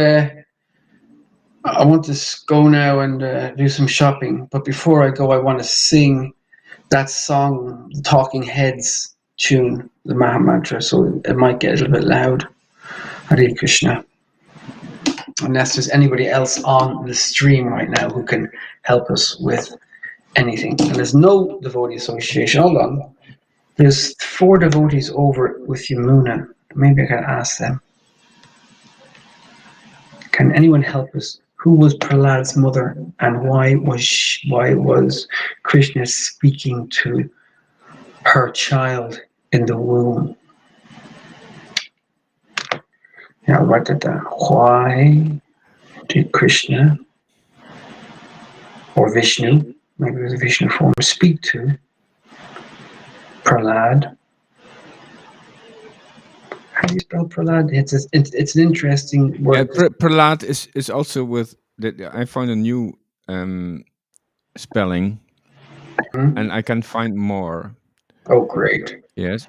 I want to go now and do some shopping. But before I go, I want to sing that song, the Talking Heads tune, the Maha Mantra. So it might get a little bit loud. Hare Krishna. Unless there's anybody else on the stream right now who can help us with anything. And there's no devotee association. Hold on. There's four devotees over with Yamuna. Maybe I can ask them. Can anyone help us? Who was Prahlad's mother, and why was Krishna speaking to her child in the womb? Yeah, I'll write that down. Why did Krishna or Vishnu, maybe it was a Vishnu form, speak to Prahlad? How do you spell Prahlad? It's an interesting Yeah, word. Pralat is also with I found a new um, spelling, Hmm? and I can find more. Oh, great. Yes,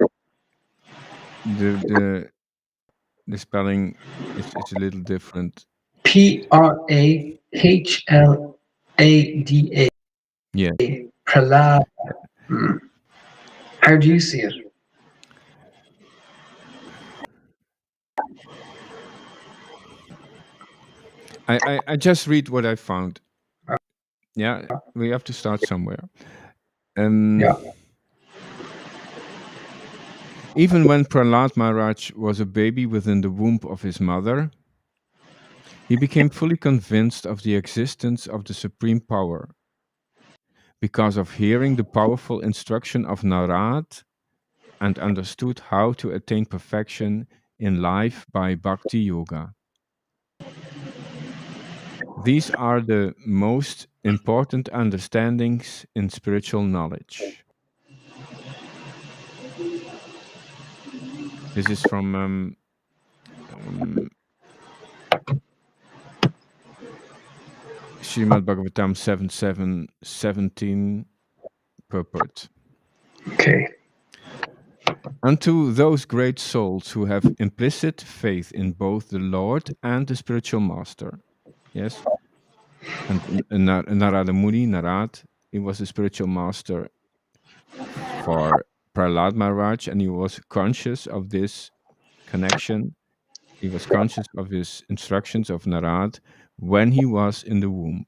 the the the spelling is a little different. Prahlada. Yeah, Prahlad. Hmm. How do you see it? I just read what I found. Yeah, we have to start somewhere. Um, Yeah. Even when Prahlad Maharaj was a baby within the womb of his mother, he became fully convinced of the existence of the supreme power because of hearing the powerful instruction of Narad and understood how to attain perfection in life by bhakti yoga. These are the most important understandings in spiritual knowledge. This is from um, Srimad Bhagavatam 7717 purport. Okay. Unto those great souls who have implicit faith in both the Lord and the spiritual master. Yes. And Narada Muni, Narad, he was the spiritual master for Prahlad Maharaj, and he was conscious of this connection. He was conscious of his instructions of Narad when he was in the womb.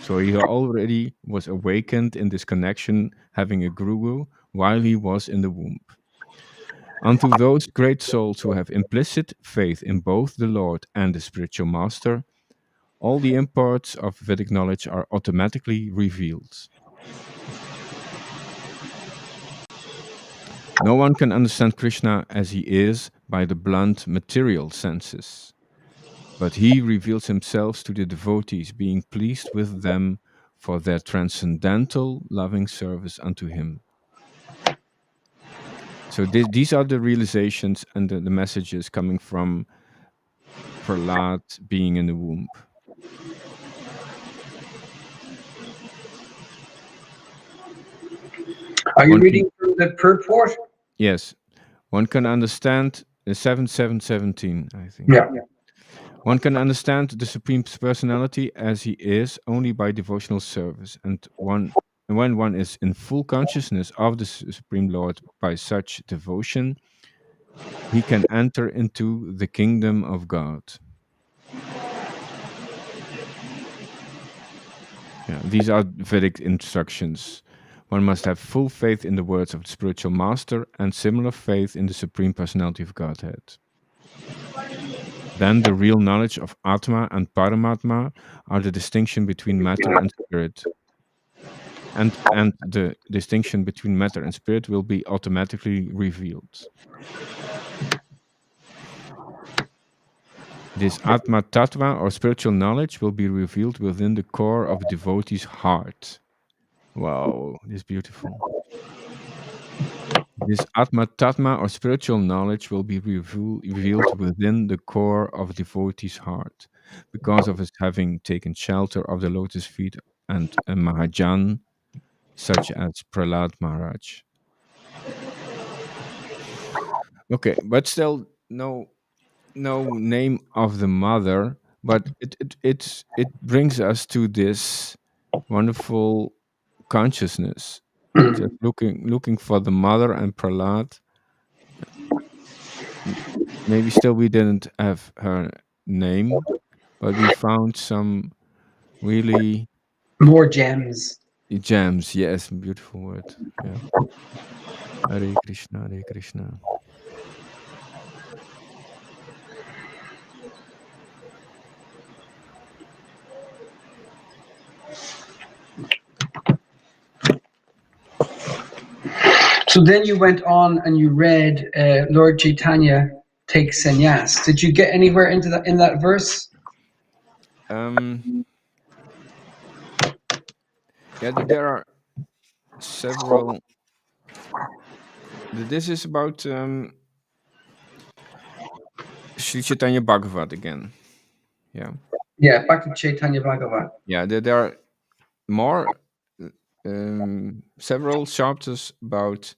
So he already was awakened in this connection, having a guru while he was in the womb. Unto those great souls who have implicit faith in both the Lord and the spiritual master, all the imports of Vedic knowledge are automatically revealed. No one can understand Krishna as he is by the blunt material senses, but he reveals himself to the devotees, being pleased with them for their transcendental loving service unto him. So these are the realizations and the messages coming from Prahlad being in the womb. Are you One can, reading from the purport? yes, one can understand 7717, I think. Yeah. One can understand the Supreme Personality as he is only by devotional service, and when one is in full consciousness of the Supreme Lord by such devotion, he can enter into the kingdom of God. Yeah, these are Vedic instructions. One must have full faith in the words of the spiritual master and similar faith in the Supreme Personality of Godhead. Then the real knowledge of Atma and Paramatma are the distinction between matter and spirit. And the distinction between matter and spirit will be automatically revealed. This Atma Tattva or spiritual knowledge will be revealed within the core of a devotee's heart. Wow, this is beautiful. This Atma Tatma or spiritual knowledge will be revealed within the core of a devotee's heart because of his having taken shelter of the lotus feet and a Mahajan such as Prahlad Maharaj. Okay, but still no name of the mother, but it brings us to this wonderful consciousness. Just looking for the mother and Prahlad. Maybe still we didn't have her name, but we found some really More gems. gems. Yes, beautiful word. Yeah. Hare Krishna, Hare Krishna. So then you went on and you read Lord Chaitanya takes sannyas. Did you get anywhere into that in that verse? Um, yeah, there are several. This is about Sri Chaitanya Bhagavat again. Yeah, Yeah, back to Chaitanya Bhagavat. yeah. There are more, several chapters about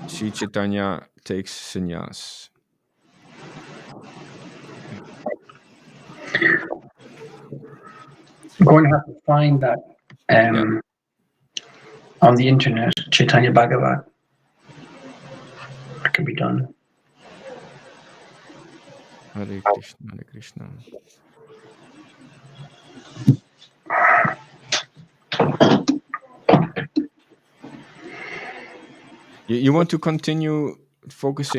Sri Chaitanya takes sannyas. Yeah, I'm going to have to find that yeah. um, on the internet. Chaitanya Bhagavat. That can be done. Hare Krishna, Hare Krishna. You want to continue focus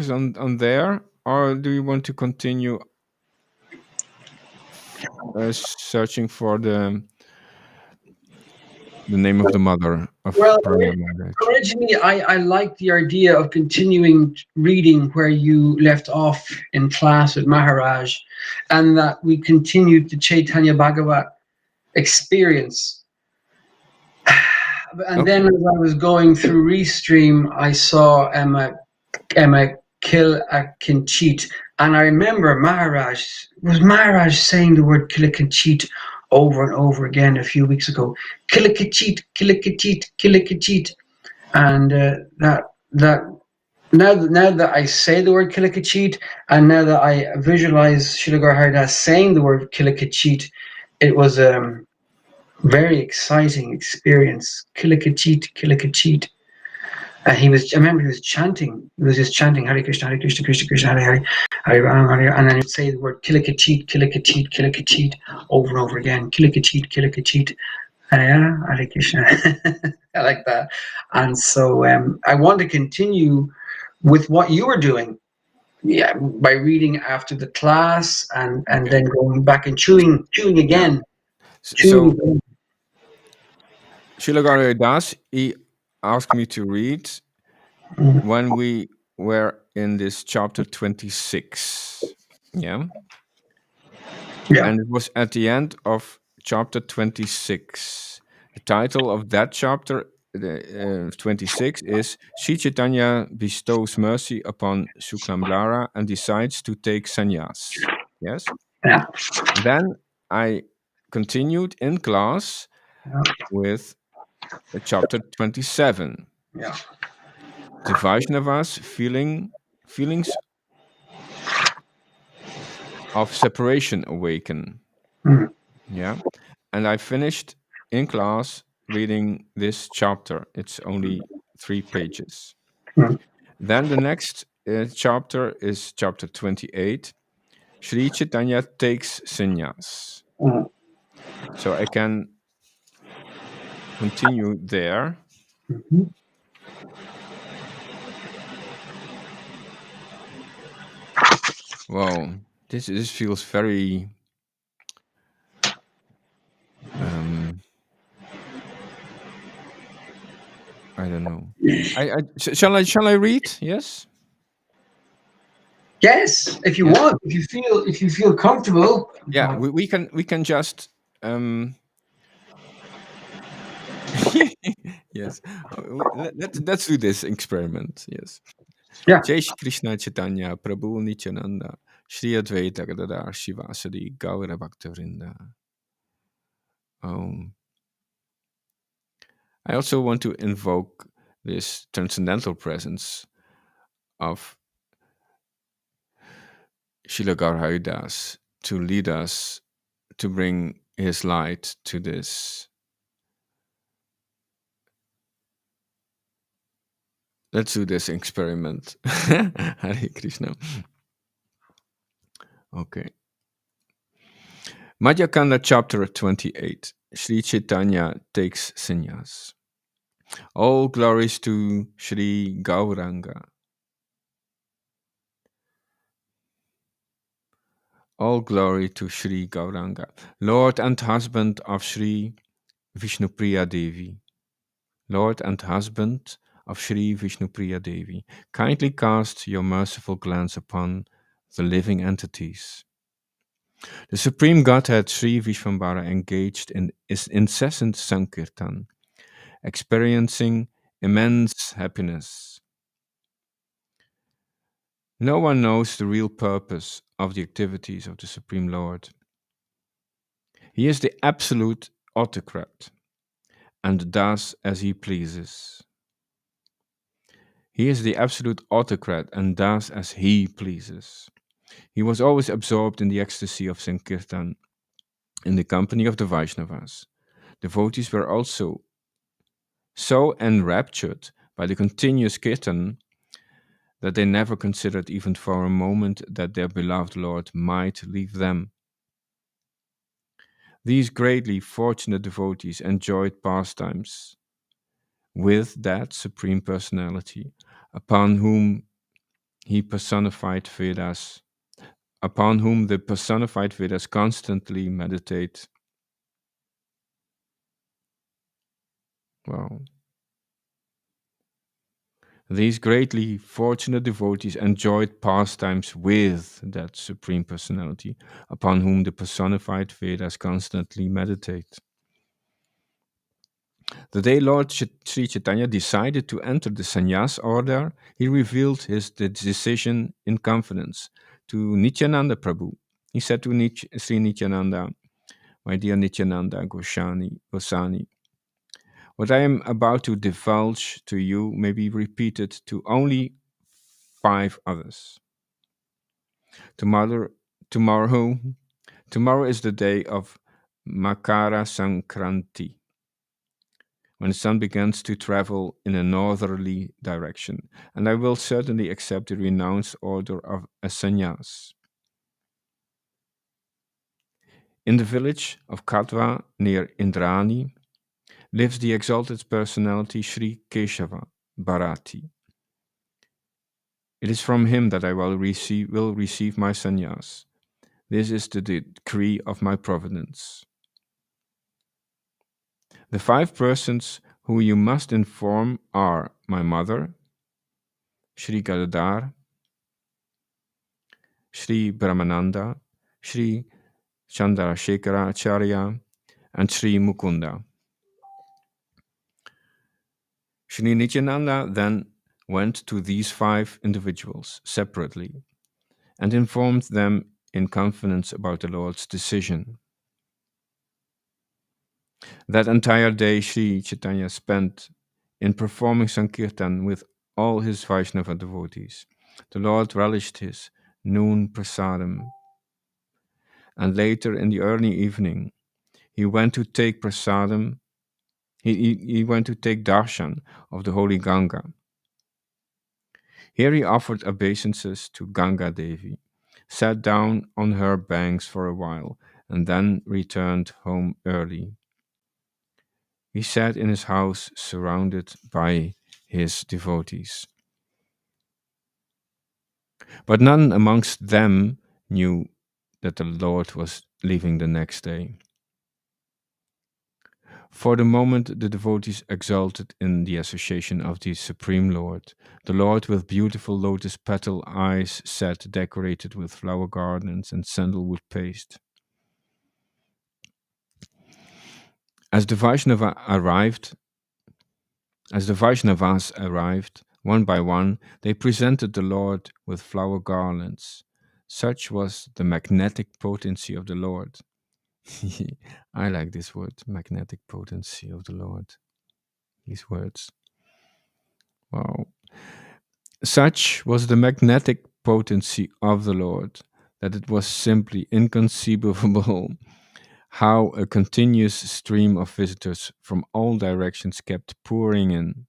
on there, or do you want to continue searching for the name of the mother of Well, Pramila Maharaj? originally I liked the idea of continuing reading where you left off in class with Maharaj, and that we continued the Chaitanya Bhagavat experience. And then Okay, as I was going through Restream, I saw Emma kill a Kinchit. And I remember Maharaj saying the word kill a Kinchit over and over again a few weeks ago. Kill a Kinchit, kill a Kinchit, kill a Kinchit. And that now that I say the word kill a Kinchit, and now that I visualize Shilagar Haridas saying the word kill a Kinchit, it was very exciting experience. Kill a Kinchit, kill a Kinchit. I remember he was chanting. He was just chanting Hare Krishna, Hare Krishna, Krishna Krishna, Hare Hare, Hare Ram, Hare, and then he'd say the word Kilikachit, Kilikachit, Kilikachit over and over again. Kilikachit, Kilikachit, Hare Hare Krishna. I like that. And so I want to continue with what you were doing. Yeah, by reading after the class and okay, then going back and chewing yeah. again. Chewing So again. Shilagari Das, he asked me to read when we were in this chapter 26. Yeah. Yeah. And it was at the end of chapter 26. The title of that chapter, 26, is Sri Chaitanya bestows mercy upon Shuklamlara and decides to take sannyas. Yes. Yeah. Then I continued in class Yeah. with chapter 27. Yeah. The Vaishnavas feelings of separation awaken. Mm. Yeah. And I finished in class reading this chapter. It's only 3 pages. Mm. Then the next chapter is chapter 28. Sri Chaitanya takes sannyas. Mm. So I can continue there. Mhm. Wow, this feels very um I don't know. Shall I read? Yes. Yes, if you Yes. want, if you feel comfortable. Yeah, we can just um yes. Let's do this experiment. Yes. Yeah. Jai Shri Krishna Chaitanya Prabhu Nityananda Shri Advaita Gadadhar Shivasadi Gaura Bhaktavrinda. Um, I also want to invoke this transcendental presence of Shilagar Haridas to lead us to bring his light to this. Let's do this experiment. Hare Krishna. Okay. Madhyakanda chapter 28. Sri Chaitanya takes sannyas. All glories to Sri Gauranga. All glory to Sri Gauranga, Lord and husband of Sri Vishnupriya Devi. Lord and husband of Sri Vishnupriya Devi, kindly cast your merciful glance upon the living entities. The Supreme Godhead Sri Vishvambara engaged in incessant Sankirtan, experiencing immense happiness. No one knows the real purpose of the activities of the Supreme Lord. He is the absolute autocrat and does as he pleases. He is the absolute autocrat and does as he pleases. He was always absorbed in the ecstasy of Sankirtan in the company of the Vaishnavas. Devotees were also so enraptured by the continuous kirtan that they never considered even for a moment that their beloved Lord might leave them. These greatly fortunate devotees enjoyed pastimes with that Supreme Personality upon whom he personified Vedas, upon whom the personified Vedas constantly meditate. Wow. These greatly fortunate devotees enjoyed pastimes with that Supreme Personality, upon whom the personified Vedas constantly meditate. The day Lord Sri Chaitanya decided to enter the sannyas order, he revealed his decision in confidence to Nityananda Prabhu. He said to Sri Nityananda, my dear Nityananda Gosani, what I am about to divulge to you may be repeated to only 5 others. Tomorrow, tomorrow, tomorrow is the day of Makara Sankranti, when the sun begins to travel in a northerly direction, and I will certainly accept the renounced order of a sannyas. In the village of Katwa near Indrani lives the exalted personality Sri Keshava Bharati. It is from him that I will receive my sannyas. This is the decree of my providence. The 5 persons who you must inform are my mother, Sri Gadadhar, Sri Brahmananda, Sri Chandrasekharacharya, and Sri Mukunda. Sri Nityananda then went to these 5 individuals separately and informed them in confidence about the Lord's decision. That entire day Sri Chaitanya spent in performing Sankirtan with all his Vaishnava devotees. The Lord relished his noon prasadam, and later in the early evening he went to take prasadam. He went to take darshan of the holy Ganga. Here he offered obeisances to Ganga Devi, sat down on her banks for a while, and then returned home early. He sat in his house surrounded by his devotees. But none amongst them knew that the Lord was leaving the next day. For the moment, the devotees exulted in the association of the Supreme Lord, the Lord with beautiful lotus petal eyes set decorated with flower gardens and sandalwood paste. As the Vaishnavas arrived, one by one, they presented the Lord with flower garlands. Such was the magnetic potency of the Lord. I like this word, magnetic potency of the Lord. These words. Wow. Such was the magnetic potency of the Lord that it was simply inconceivable how a continuous stream of visitors from all directions kept pouring in.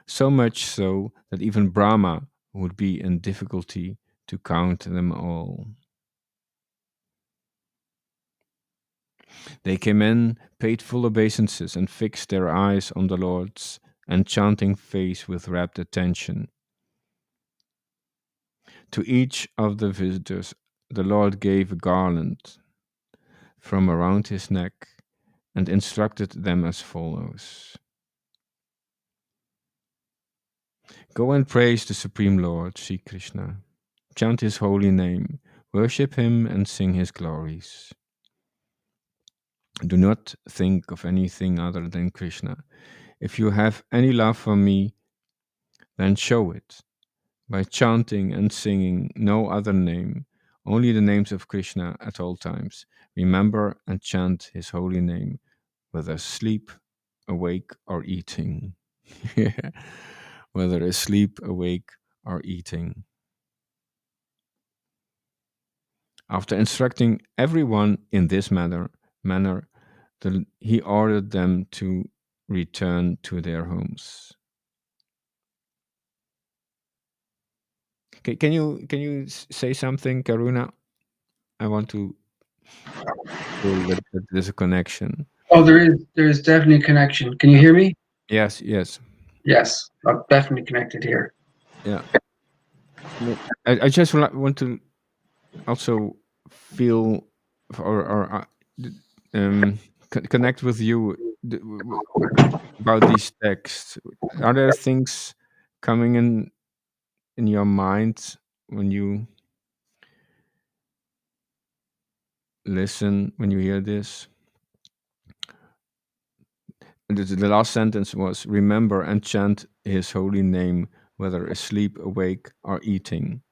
So much so that even Brahma would be in difficulty to count them all. They came in, paid full obeisances, and fixed their eyes on the Lord's enchanting face with rapt attention. To each of the visitors, the Lord gave a garland from around his neck and instructed them as follows: Go and praise the Supreme Lord, Sri Krishna. Chant his holy name, worship him, and sing his glories. Do not think of anything other than Krishna. If you have any love for me, then show it by chanting and singing no other name, only the names of Krishna at all times. Remember and chant his holy name, whether asleep, awake, or eating. Whether asleep, awake, or eating. After instructing everyone in this manner, he ordered them to return to their homes. Can you say something, Karuna? I want to feel that there's a connection. Oh, there is definitely a connection. Can you hear me? Yes. Yes, I'm definitely connected here. Yeah. I just want to also feel or connect with you about these texts. Are there things coming in your mind when you listen, when you hear this? The last sentence was, remember and chant his holy name, whether asleep, awake, or eating.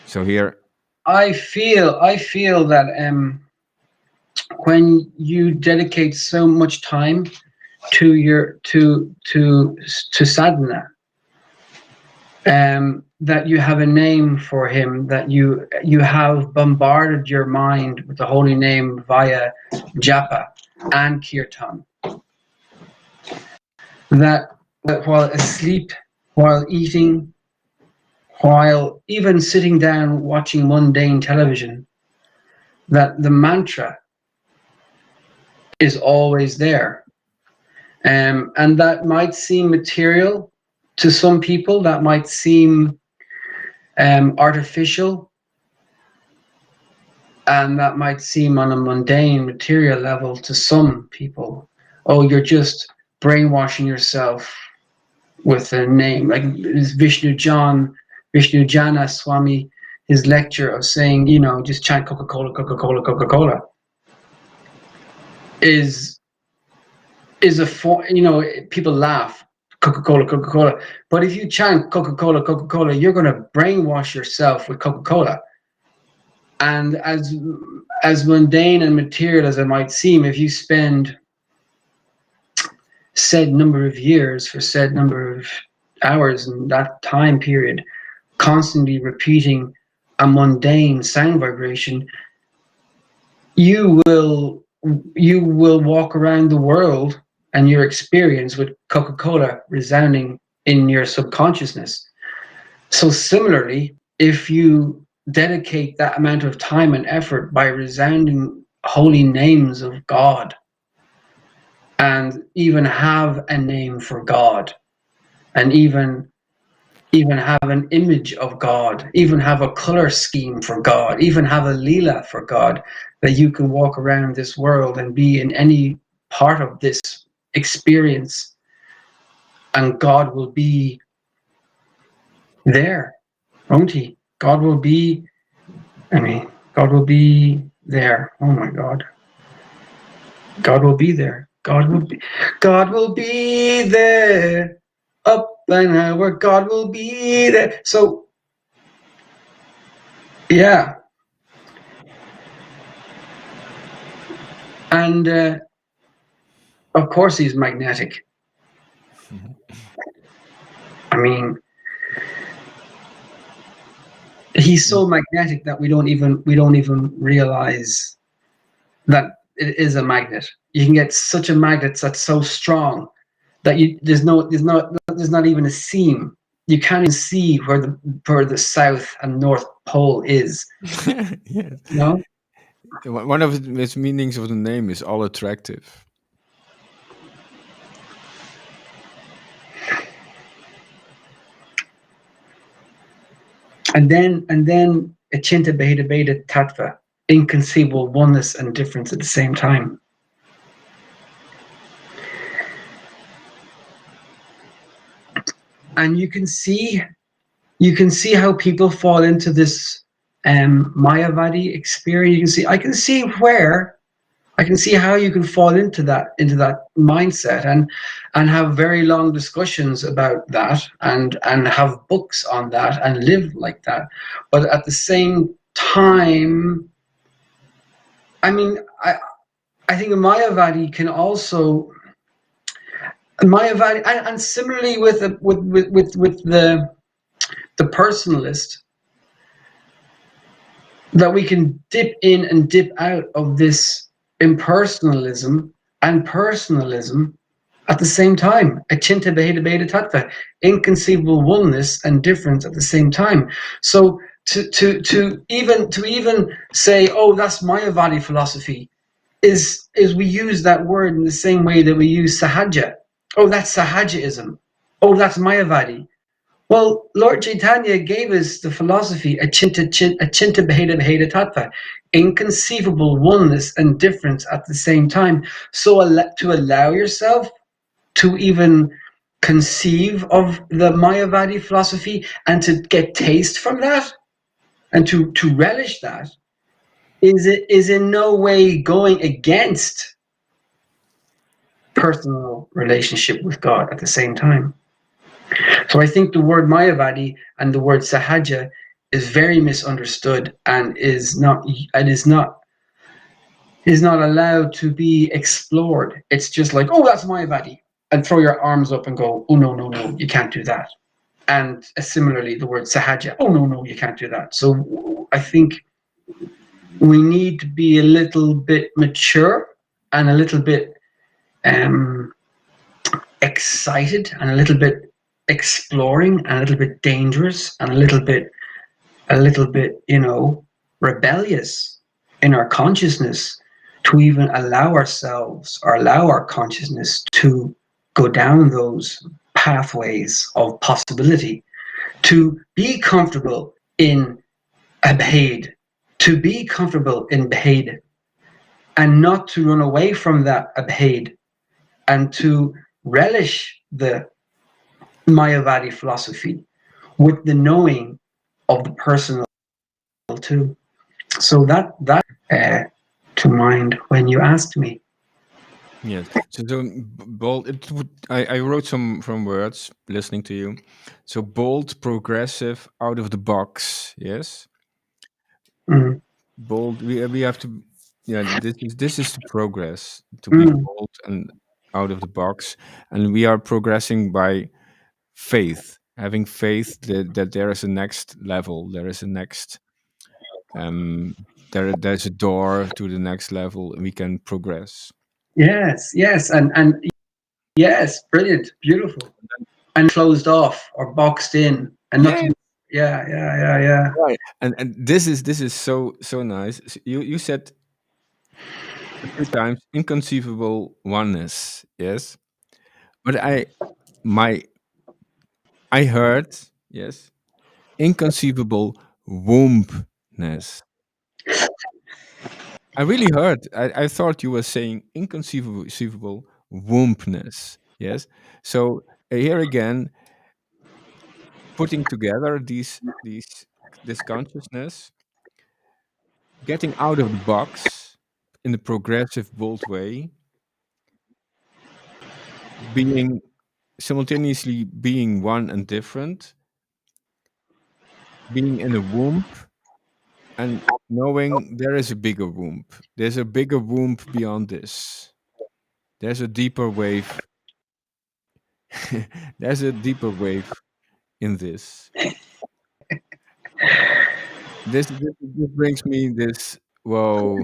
So here, I feel that when you dedicate so much time to your to sadhana, that you have a name for him, that you have bombarded your mind with the holy name via japa and kirtan, that while asleep, while eating, while even sitting down watching mundane television, that the mantra is always there. And that might seem material to some people, that might seem artificial, and that might seem on a mundane material level to some people. Oh, you're just brainwashing yourself with a name. Like Vishnu Jana Swami, his lecture of saying, just chant Coca-Cola, Coca-Cola, Coca-Cola is a form, people laugh, Coca-Cola, Coca-Cola. But if you chant Coca-Cola, Coca-Cola, you're going to brainwash yourself with Coca-Cola. And as mundane and material as it might seem, if you spend said number of years for said number of hours in that time period, constantly repeating a mundane sound vibration, you will walk around the world and your experience with Coca-Cola resounding in your subconsciousness. So similarly, if you dedicate that amount of time and effort by resounding holy names of God, and even have a name for God, and even have an image of God, even have a color scheme for God, even have a lila for God, that you can walk around this world and be in any part of this experience, and God will be there, won't he? God will be there. Oh my God. God will be there. God will be there. Up and over, God will be there. So yeah. And of course he's magnetic. I mean, he's so magnetic that we don't even realize that it is a magnet. You can get such a magnet that's so strong that there's not even a seam you can't even see where the south and north pole is. Yes. You know, One of its meanings of the name is all attractive. and then achinta bheda bheda tattva, inconceivable oneness and difference at the same time. And you can see how people fall into this Mayavadi experience. I can see how you can fall into that mindset and have very long discussions about that and have books on that and live like that. But at the same time, I mean, I think a Mayavadi can also Mayavadi and similarly with the personalist, that we can dip in and dip out of this impersonalism and personalism at the same time. Achinta Bheda Bheda Tattva, inconceivable oneness and difference at the same time. So to even say, oh, that's Mayavadi philosophy, is we use that word in the same way that we use Sahaja. Oh, that's Sahajaism. Oh, that's Mayavadi. Well, Lord Chaitanya gave us the philosophy achinta bheda bheda tattva, inconceivable oneness and difference at the same time. So to allow yourself to even conceive of the Mayavadi philosophy and to get taste from that and to relish that is in no way going against personal relationship with God at the same time. So I think the word Mayavadi and the word Sahaja is very misunderstood and is not allowed to be explored. It's just like, oh, that's Mayavadi, and throw your arms up and go, oh no, no, no, you can't do that. And similarly, the word Sahaja, oh no, no, you can't do that. So I think we need to be a little bit mature and a little bit um, excited and a little bit exploring and a little bit dangerous and a little bit, rebellious in our consciousness to even allow ourselves or allow our consciousness to go down those pathways of possibility, to be comfortable in abhaid, to be comfortable in bhaid, and not to run away from that abhaid, and to relish the Mayavadi philosophy with the knowing of the personal too. So that to mind when you asked me. Yes. So bold. It would. I wrote some words listening to you. So bold, progressive, out of the box. Yes. Mm, Bold. We have to. Yeah. This is the progress to be mm, bold and out of the box, and we are progressing by faith. Having faith that there is a next level. There is a next. Um. There's a door to the next level, and we can progress. yes, yes, and yes, brilliant, beautiful, and closed off or boxed in, and not to Yeah. be. Yeah, yeah, yeah, yeah. Right. And this is so nice. You said a few times inconceivable oneness, yes. But my I heard, yes, inconceivable wombness. I really heard. I thought you were saying inconceivable wombness. Yes. So here again, putting together these this consciousness, getting out of the box in a progressive, bold way, being simultaneously being one and different, being in a womb and knowing there is a bigger womb. There's a bigger womb beyond this. There's a deeper wave. There's a deeper wave in this. This brings me this whoa.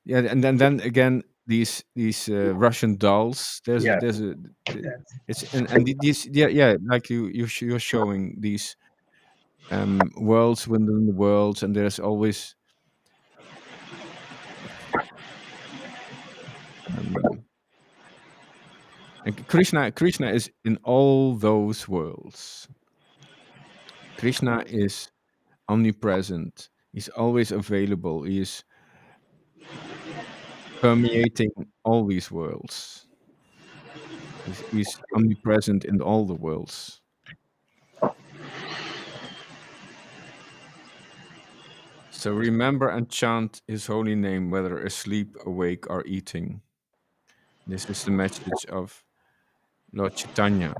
Yeah, and then again these Russian dolls. Yeah. There's a it's and these, yeah, like you're showing these worlds within the worlds, and there's always um, and Krishna is in all those worlds. Krishna is omnipresent. He's always available. He is permeating all these worlds. He's omnipresent in all the worlds. So remember and chant his holy name, whether asleep, awake, or eating. This is the message of Lord Chaitanya.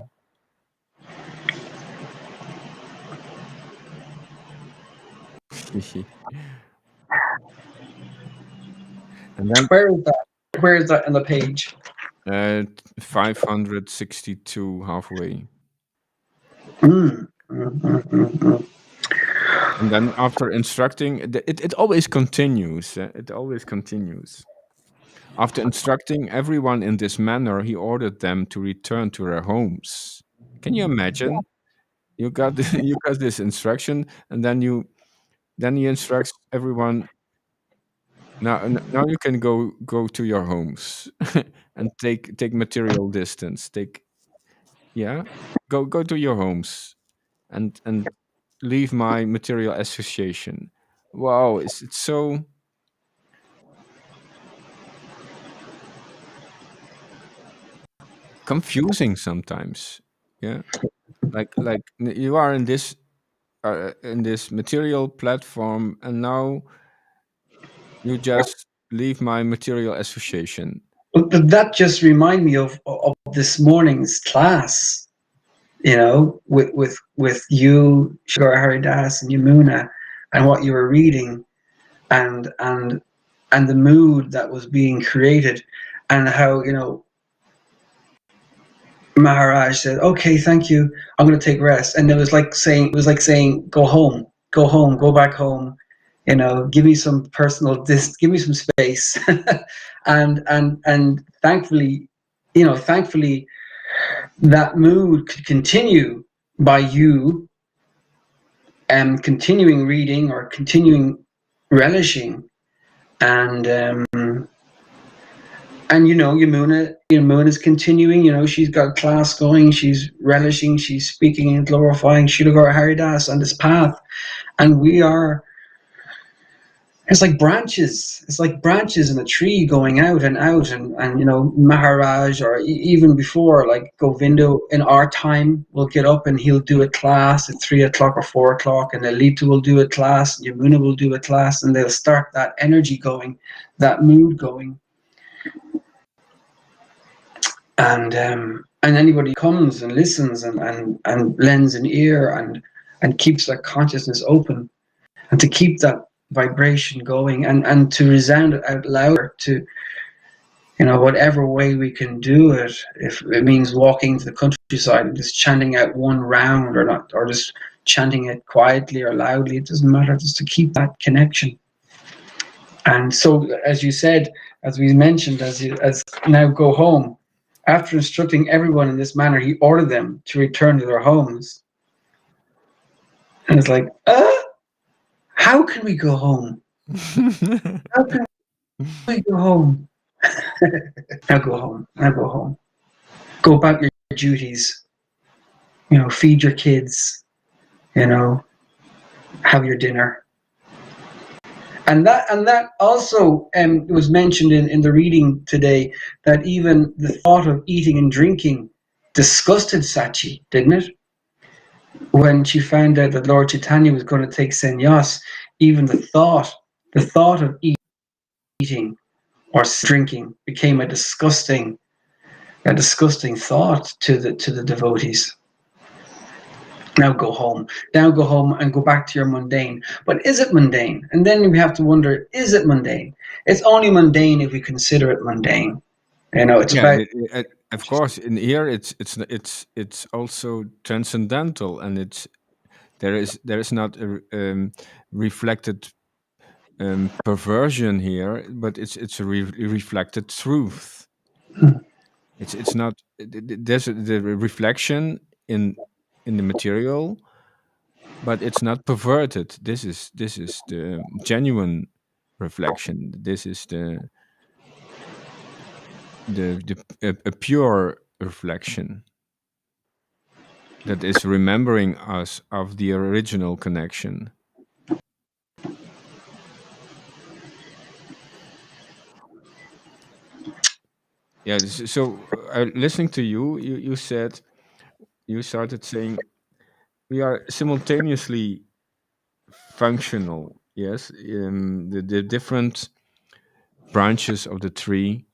And then Where is that? Where is that in the page? 562 halfway. Mm. Mm, mm, mm, mm. And then after instructing, it always continues. It always continues. After instructing everyone in this manner, he ordered them to return to their homes. Can you imagine? You got you got this instruction, and then he instructs everyone. Now you can go to your homes and take material distance. Take Yeah, go to your homes and leave my material association. Wow, it's so confusing sometimes. Yeah, you are in this material platform, and now you just leave my material association. But that just remind me of this morning's class. You know, with you, Shigara Haridas, and Yamuna, and what you were reading, and and and the mood that was being created, and how, you know, Maharaj said, "Okay, thank you. I'm going to take rest." And it was like saying, go home, go back home. You know, give me some give me some space. And thankfully, thankfully, that mood could continue by you continuing reading or continuing relishing, and and Yamuna is continuing. You know, she's got class going. She's relishing. She's speaking and glorifying Sridhar Haridas on this path, and we are. It's like branches. It's like branches in a tree going out and out, and Maharaj, or even before, like Govindo in our time will get up and he'll do a class at 3 o'clock or 4 o'clock, and Alita will do a class, and Yamuna will do a class, and they'll start that energy going, that mood going. And anybody comes and listens and lends an ear and keeps that consciousness open, and to keep that vibration going, and to resound it out louder, to whatever way we can do it. If it means walking to the countryside and just chanting out one round, or not, or just chanting it quietly or loudly, it doesn't matter, just to keep that connection. And so, as you said, as we mentioned, as now go home. After instructing everyone in this manner, he ordered them to return to their homes. And it's like, how can we go home? How can we go home? Now go home. Now go home. Go about your duties. Feed your kids. Have your dinner. And that also was mentioned in the reading today, that even the thought of eating and drinking disgusted Sachi, didn't it? When she found out that Lord Chaitanya was going to take sannyas, even the thought of eating or drinking became a disgusting thought to the devotees. Now go home. Now go home and go back to your mundane. But is it mundane? And then we have to wonder, is it mundane? It's only mundane if we consider it mundane. It's Yeah, about of course. In here, it's also transcendental, and there is not a reflected perversion here, but it's a reflected truth. It's not. There's the reflection in the material, but it's not perverted. This is the genuine reflection. This is a pure reflection that is remembering us of the original connection. Yeah. So, listening to you, you said, you started saying we are simultaneously functional. Yes, the different branches of the tree,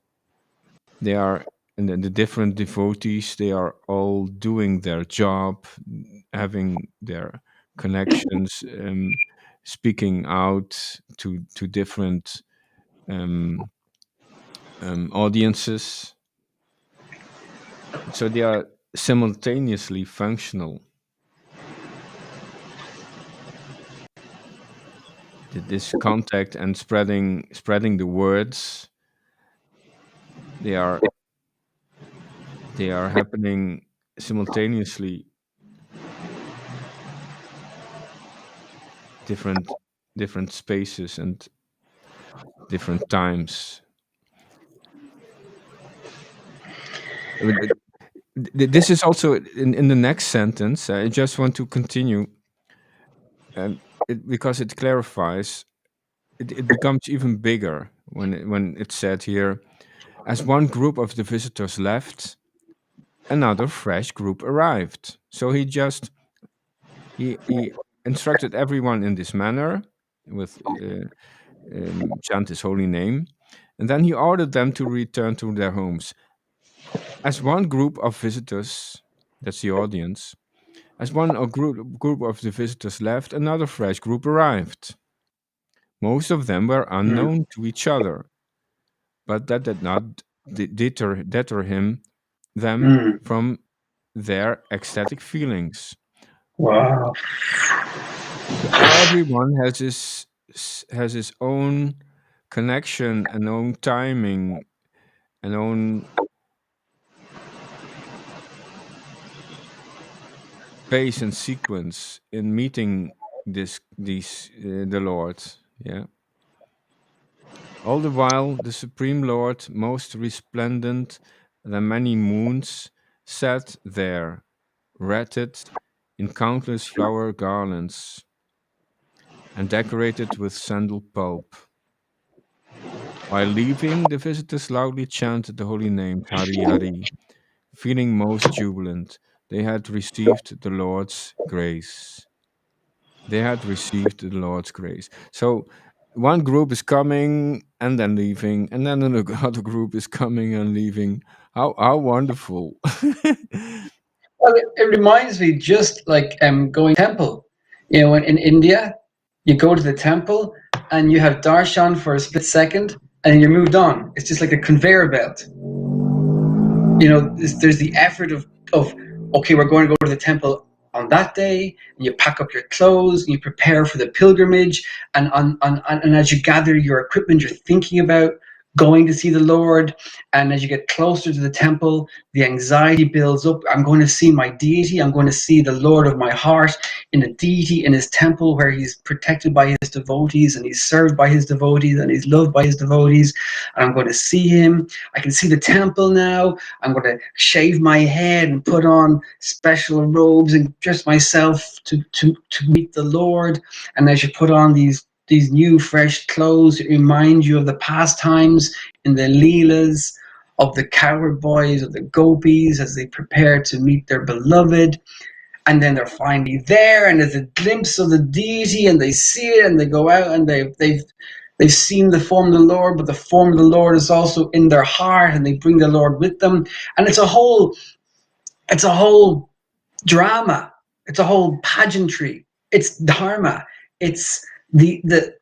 they are, and then the different devotees, they are all doing their job, having their connections, speaking out to different um, audiences. So they are simultaneously functional. This contact and spreading the words, they are they are happening simultaneously, different different spaces and different times. But this is also in the next sentence. I just want to continue, because it clarifies. It becomes even bigger when it's said here, as one group of the visitors left, another fresh group arrived. So he instructed everyone in this manner, with chant his holy name, and then he ordered them to return to their homes. As one group of visitors, that's the audience, as one group of the visitors left, another fresh group arrived. Most of them were unknown to each other, but that did not deter them Mm. from their ecstatic feelings. Wow. So everyone has his own connection, and own timing, and own pace and sequence in meeting the Lord. Yeah. All the while, the Supreme Lord, most resplendent than many moons, sat there, wreathed in countless flower garlands and decorated with sandal pulp. While leaving, the visitors loudly chanted the holy names Hari Hari, feeling most jubilant. They had received the Lord's grace. They had received the Lord's grace. So one group is coming and then leaving, and then another group is coming and leaving. How wonderful! Well, it reminds me just like going to the temple. When in India, you go to the temple and you have darshan for a split second, and you're moved on. It's just like a conveyor belt. There's the effort of okay, we're going to go to the temple on that day, and you pack up your clothes and you prepare for the pilgrimage, and as you gather your equipment, you're thinking about going to see the Lord. And as you get closer to the temple, the anxiety builds up. I'm going to see my deity. I'm going to see the Lord of my heart in a deity in his temple, where he's protected by his devotees and he's served by his devotees and he's loved by his devotees. And I'm going to see him. I can see the temple now. I'm going to shave my head and put on special robes and dress myself to meet the Lord. And as you put on these new fresh clothes, it remind you of the past times in the Leelas, of the cowherd boys, of the gopis, as they prepare to meet their beloved. And then they're finally there, and there's a glimpse of the deity, and they see it, and they go out, and they've seen the form of the Lord, but the form of the Lord is also in their heart, and they bring the Lord with them. And it's a whole drama. It's a whole pageantry. It's dharma. It's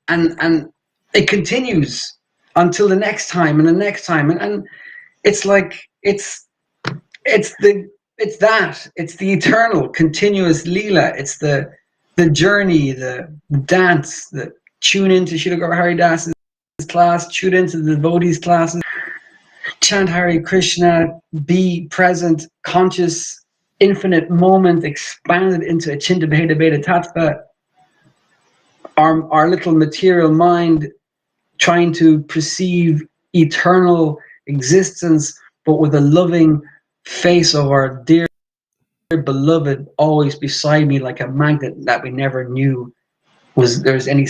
and it continues until the next time and the next time. And it's like it's the it's the eternal continuous lila. It's the journey, the dance, tune into Srila Gaur Hari Das's class, tune into the devotees' classes, chant Hare Krishna, be present, conscious, infinite moment expanded into Achinta Bheda Bheda Tattva. Our little material mind trying to perceive eternal existence, but with a loving face of our dear beloved always beside me like a magnet that we never knew was there's any.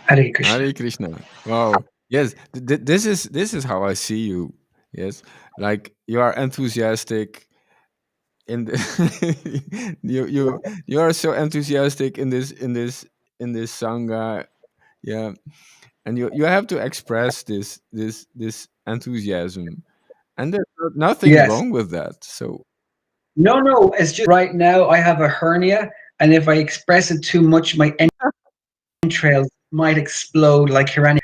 Hare Krishna. Hare Krishna. Wow. Yes, this is how I see you. Yes, like you are enthusiastic in the you are so enthusiastic in this sangha. Yeah, and you have to express this enthusiasm, and there's nothing Yes. wrong with that. So No, no. It's just right now I have a hernia, and if I express it too much, my entrails might explode like Hiranya,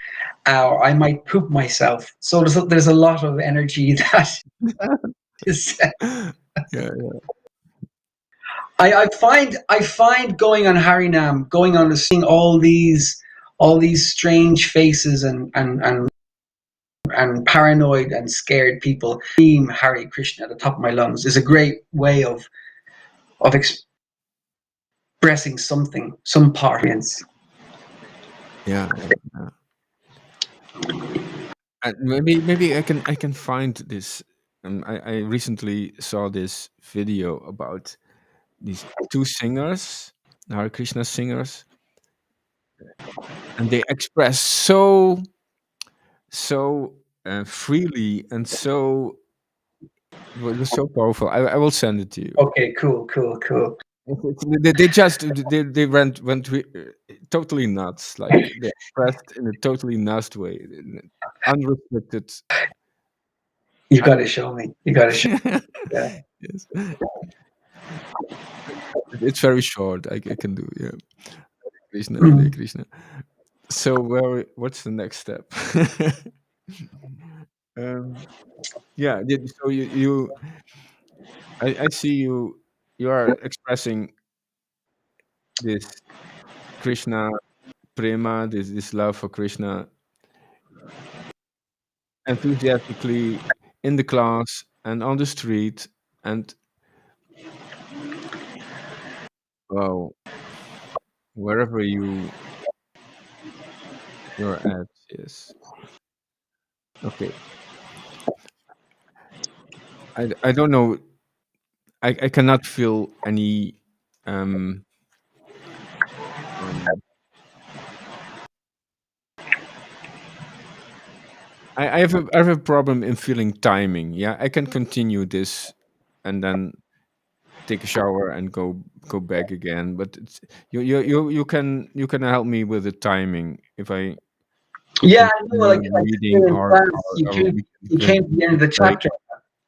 or I might poop myself. So there's a lot of energy that is. yeah, yeah. I find going on Harinam, going on to seeing all these strange faces and paranoid and scared people scream Hare Krishna at the top of my lungs is a great way of expressing something, some parlance. Yeah, yeah. Maybe I can find this. I recently saw this video about these two singers, Hare Krishna singers, and they express so freely and so it was so powerful. I will send it to you. Okay, cool, cool, cool. They just they totally nuts. Like they expressed in a totally nuts way, unrestricted. You got to show me. You got to show. Yeah. Yes, it's very short. I can do. Yeah, Krishna, Hare Mm. Krishna. So what's the next step? um, yeah. So I see you are expressing this Krishna prema, this love for Krishna, enthusiastically in the class and on the street and well wherever you're at. Yes. Okay. I don't know. I cannot feel any um um I have a problem in feeling timing. Yeah, I can continue this and then take a shower and go back again. But you can help me with the timing if I Yeah, I know. continue Like reading here in class, or we you can came to the end of the break. chapter.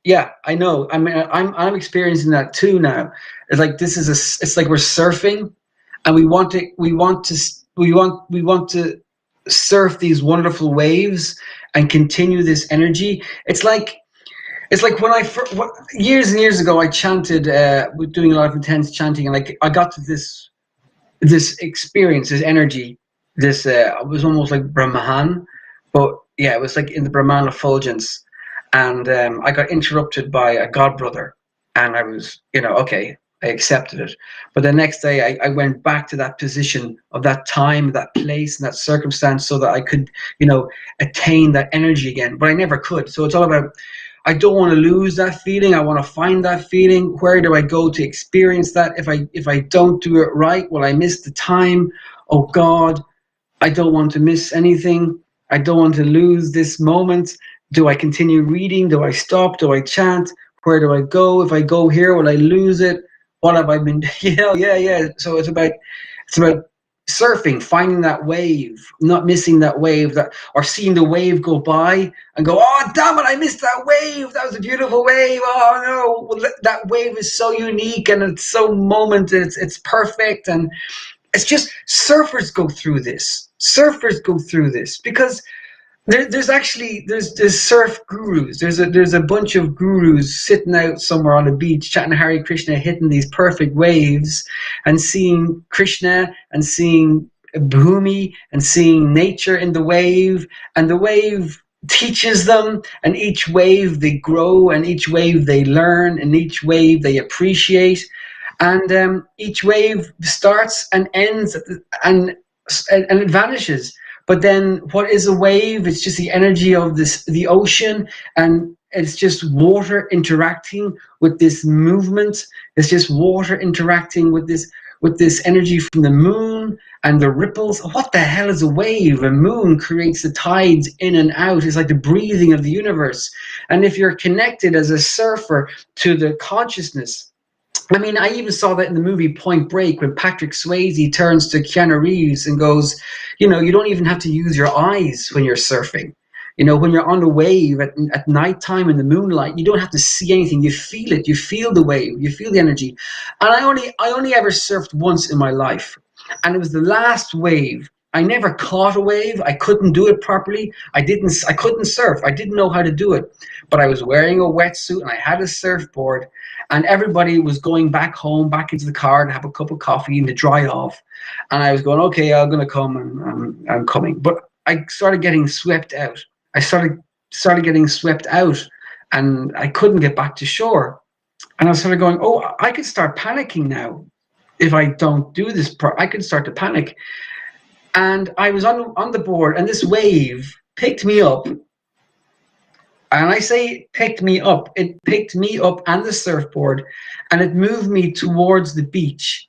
Yeah, I know. I mean, I'm experiencing that too now. It's like this is it's like we're surfing, and we want to surf these wonderful waves and continue this energy. It's like when years and years ago I chanted, doing a lot of intense chanting, and like I got to this experience, this energy, this it was almost like Brahman, but yeah, it was like in the Brahman effulgence, and I got interrupted by a godbrother, and I was, okay, I accepted it, but the next day I went back to that position of that time, that place, and that circumstance, so that I could, attain that energy again, but I never could. So it's all about. I don't want to lose that feeling. I want to find that feeling. Where do I go to experience that? If I don't do it right, will I miss the time? Oh God, I don't want to miss anything. I don't want to lose this moment. Do I continue reading? Do I stop? Do I chant? Where do I go? If I go here, will I lose it? What have I been? Yeah, yeah. So it's about surfing, finding that wave, not missing that wave, that or seeing the wave go by and go, oh damn it, I missed that wave. That was a beautiful wave. Oh no, well, that wave is so unique and it's so momented. It's perfect, and it's just surfers go through this. Surfers go through this because There's actually there's surf gurus. There's a bunch of gurus sitting out somewhere on a beach chatting Hare Krishna, hitting these perfect waves, and seeing Krishna and seeing Bhumi and seeing nature in the wave, and the wave teaches them, and each wave they grow, and each wave they learn, and each wave they appreciate, and each wave starts and ends, and it vanishes. But then, what is a wave? It's just the energy of the ocean, and it's just water interacting with this movement. It's just water interacting with this energy from the moon and the ripples. What the hell is a wave? A moon creates the tides in and out. It's like the breathing of the universe. And if you're connected as a surfer to the consciousness, I mean, I even saw that in the movie Point Break when Patrick Swayze turns to Keanu Reeves and goes, you don't even have to use your eyes when you're surfing. When you're on the wave at nighttime in the moonlight, you don't have to see anything. You feel it. You feel the wave. You feel the energy. And I only ever surfed once in my life, and it was the last wave. I never caught a wave. I couldn't do it properly. I couldn't surf. I didn't know how to do it. But I was wearing a wetsuit and I had a surfboard, and everybody was going back home, back into the car to have a cup of coffee and to dry off. And I was going, okay, I'm going to come, and I'm coming. But I started getting swept out. I started getting swept out, and I couldn't get back to shore. And I started going, oh, I could start panicking now if I don't do this. I could start to panic. And I was on the board, and this wave picked me up. And I say picked me up. It picked me up and the surfboard, and it moved me towards the beach.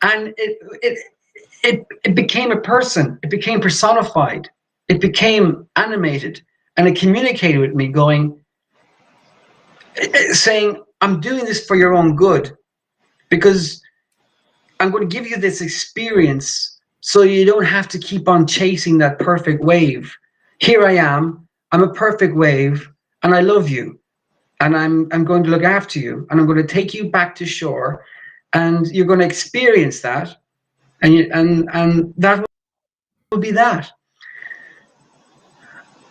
And it became a person. It became personified. It became animated, and it communicated with me, saying, "I'm doing this for your own good, because I'm going to give you this experience, so you don't have to keep on chasing that perfect wave. Here I am. I'm a perfect wave, and I love you, and I'm going to look after you, and I'm going to take you back to shore, and you're going to experience that, and that will be that."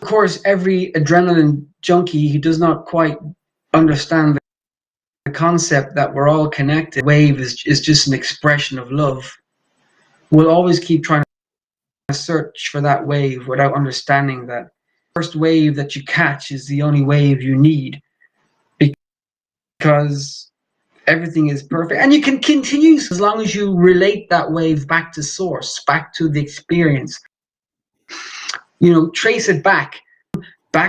Of course, every adrenaline junkie who does not quite understand the concept that we're all connected, wave is just an expression of love, will always keep trying to search for that wave without understanding that the first wave that you catch is the only wave you need, because everything is perfect, and you can continue as long as you relate that wave back to source, back to the experience. Trace it back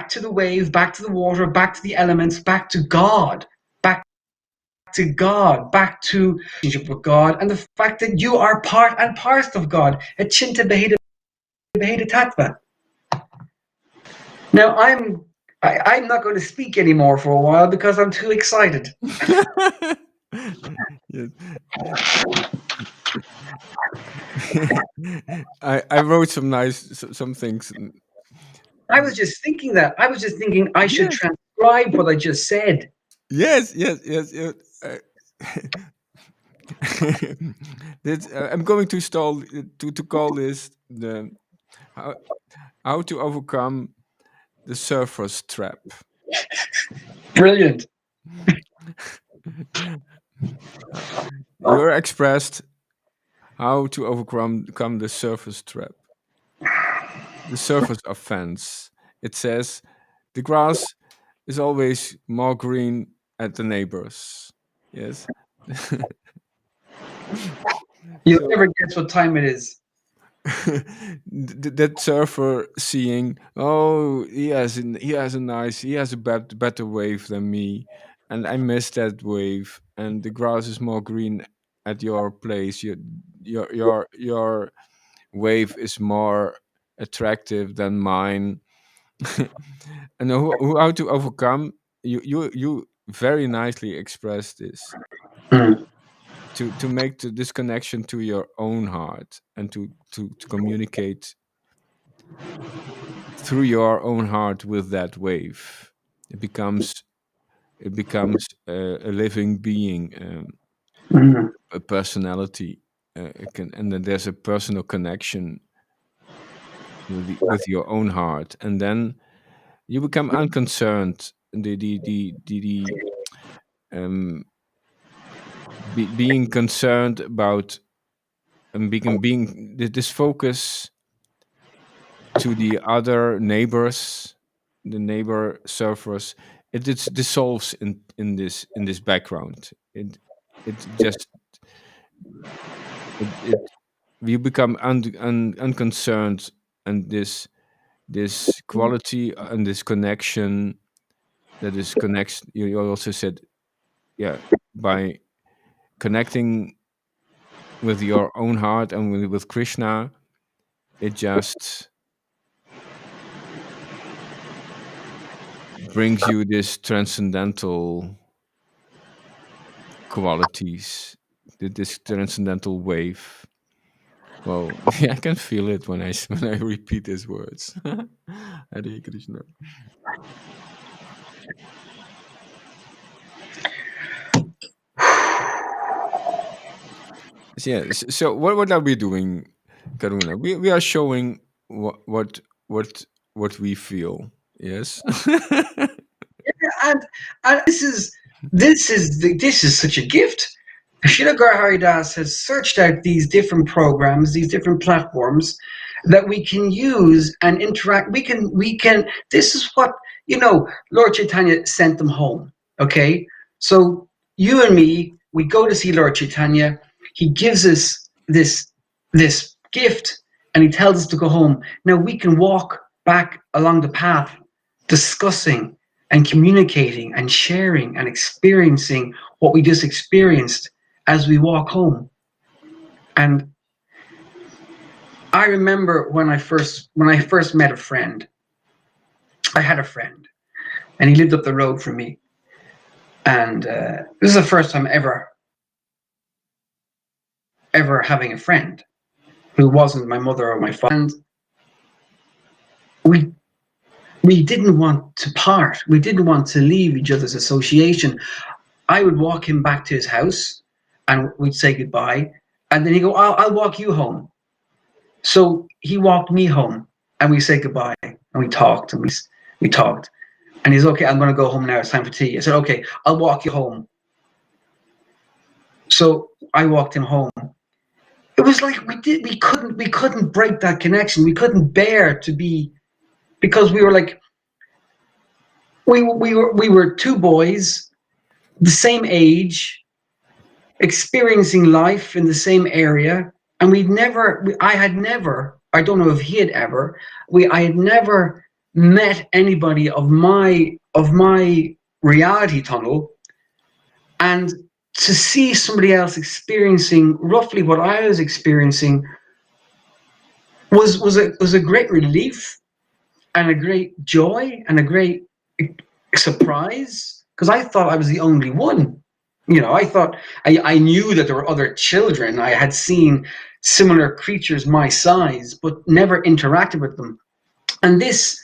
to the wave, back to the water, back to the elements, back to God, back to God, back to relationship with God, and the fact that you are part and parcel of God. Achinta Beheda Tattva. Now I'm not going to speak anymore for a while because I'm too excited. Yes. I wrote some things. I was just thinking that. I was just thinking I should Yes, transcribe what I just said. yes. I'm going to stall to call this the how, how to overcome the surfer's trap. Brilliant. You're expressed how to overcome the surfer's trap. The surfer's offense. It says the grass is always more green at the neighbors. Yes. You'll So never guess what time it is. that surfer seeing, oh, he has a better wave than me, and I miss that wave, and the grass is more green at your place. Your wave is more attractive than mine. And how to overcome, you very nicely express this, Mm. to make this connection to your own heart, and to communicate through your own heart with that wave. It becomes a living being, Mm. a personality, and then there's a personal connection with your own heart, and then you become unconcerned. The um, being concerned about being this focus to the other neighbors, the neighbor surfers, it dissolves in this background. It just it you become unconcerned, and this quality and this connection that is connects. You also said, yeah, by connecting with your own heart and with Krishna, it just brings you this transcendental qualities, this transcendental wave. Well, I can feel it when when I repeat these words. Hare Krishna. So, yeah. So what are we doing, Karuna? We are showing what we feel. Yes. and and this is such a gift. Shilagar Haridas has searched out these different programs, these different platforms that we can use and interact. We can. This is what Lord Chaitanya sent them home. Okay, so you and me, we go to see Lord Chaitanya. He gives us this gift, and he tells us to go home. Now we can walk back along the path, discussing and communicating and sharing and experiencing what we just experienced as we walk home. And I remember when I first met a friend. I had a friend, and he lived up the road from me. And this is the first time ever having a friend who wasn't my mother or my father. And we we didn't want to part. We didn't want to leave each other's association. I would walk him back to his house, and we'd say goodbye. And then he'd go, I'll walk you home. So he walked me home, and we said goodbye, and we talked, and we talked. And he's okay. I'm going to go home now. It's time for tea. I said, okay, I'll walk you home. So I walked him home. It was like we couldn't break that connection. We couldn't bear to be, because we were like, we were two boys, the same age, experiencing life in the same area, and I don't know if he had ever, I had never met anybody of my reality tunnel. And to see somebody else experiencing roughly what I was experiencing was a great relief and a great joy and a great surprise, because I thought I was the only one. I thought I knew that there were other children. I had seen similar creatures my size, but never interacted with them. And this,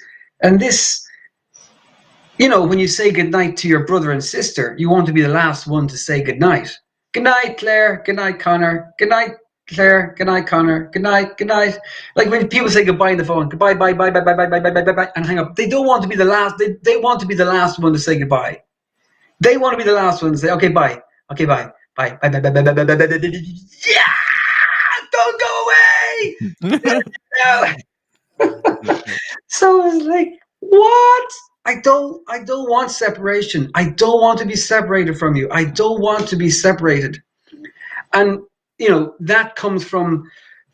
when you say goodnight to your brother and sister, you want to be the last one to say goodnight. Good night, Claire. Good night, Connor. Good night, Claire. Good night, Connor. Good night. Good night. Like when people say goodbye on the phone, goodbye, bye, bye, bye, bye, bye, bye, bye, bye, bye, bye, and hang up. They don't want to be the last. They want to be the last one to say goodbye. They want to be the last one to say, okay, bye. Okay, bye. Bye. Bye, bye, bye, bye, bye, bye, bye, bye, bye. Yeah! Don't go away! No. So I was like, what? I don't want separation. I don't want to be separated from you. I don't want to be separated. And that comes from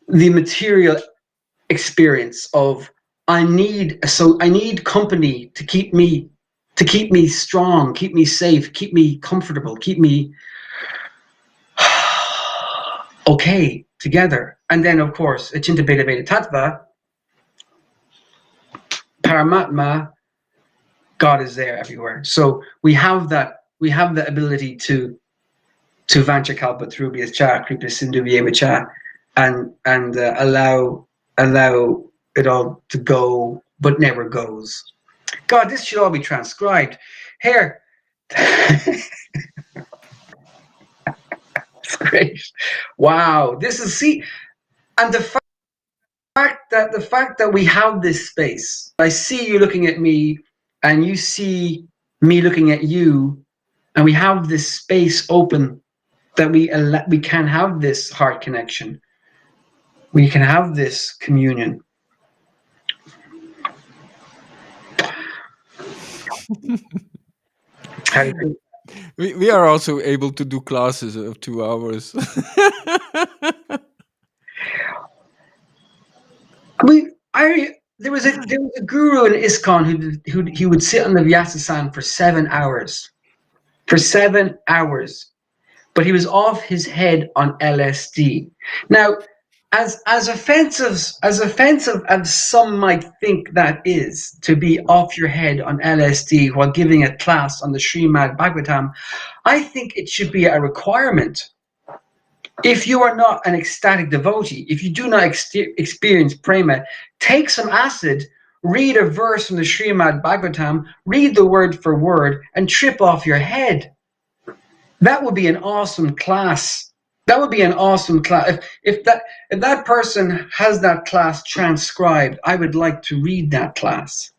the material experience of I need company to keep me strong, keep me safe, keep me comfortable, keep me okay together. And then of course, Achinta Beta Beta Tattva, Paramatma, God is there everywhere. So we have the ability to Vanchakalpa Thrubhyas Cha, Kripa Sindhu Cha, and allow it all to go, but never goes. God, this should all be transcribed. Here. It's great. Wow. This is, see, and the fact fact that we have this space, I see you looking at me, and you see me looking at you, and we have this space open that we can have this heart connection. We can have this communion. We are also able to do classes of 2 hours. There was a guru in ISKCON who he would sit on the Vyasa-san for 7 hours. For 7 hours. But he was off his head on LSD. Now, as offensive as some might think that is, to be off your head on LSD while giving a class on the Srimad Bhagavatam, I think it should be a requirement. If you are not an ecstatic devotee, if you do not experience prema, take some acid, read a verse from the Srimad Bhagavatam, read the word for word, and trip off your head. That would be an awesome class. That would be an awesome class. If that person has that class transcribed, I would like to read that class.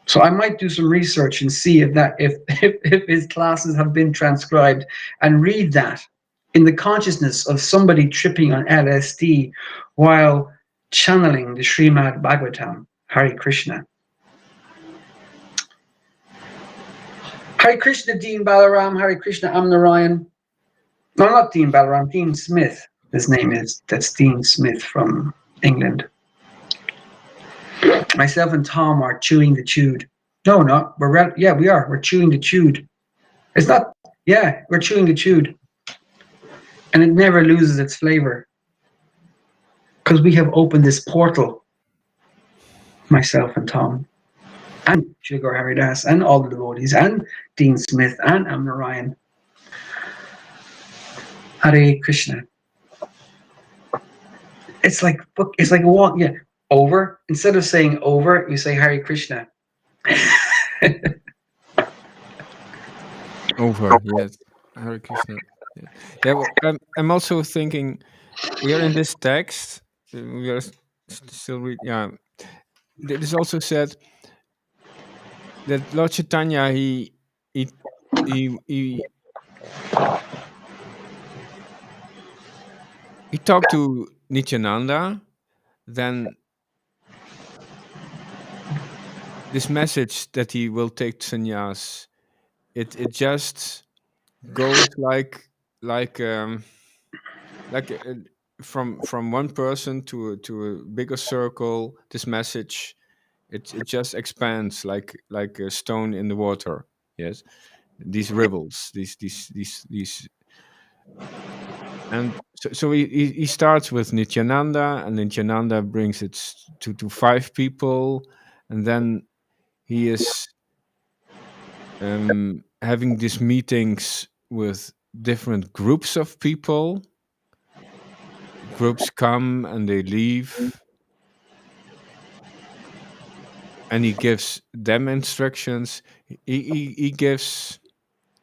So I might do some research and see if his classes have been transcribed, and read that in the consciousness of somebody tripping on LSD while channeling the Srimad Bhagavatam. Hare Krishna. Hare Krishna, Dean Balaram. Hare Krishna, Amnarayan. No, not Dean Balaram, Dean Smith. His name is. That's Dean Smith from England. Myself and Tom are chewing the chewed. No, not. Yeah, we are. We're chewing the chewed. It's not. Yeah, we're chewing the chewed. And it never loses its flavor. Because we have opened this portal. Myself and Tom. And Shigor Haridas, and all the devotees, and Dean Smith, and Amnarayan. Hare Krishna. It's like a walk. Yeah, over. Instead of saying over, you say Hare Krishna. Over, yes. Hare Krishna. Yeah, well, I'm also thinking, we are in this text. We are still reading. Yeah, it is also said that Lord Chaitanya he he talked to Nityananda. Then this message that he will take sannyas, it just goes like from one person to a bigger circle. This message, it just expands like a stone in the water. Yes, these ripples, these. And so he starts with Nityananda, and Nityananda brings it to 5 people, and then he is having these meetings with different groups of people. Groups come and they leave, and he gives them instructions. He gives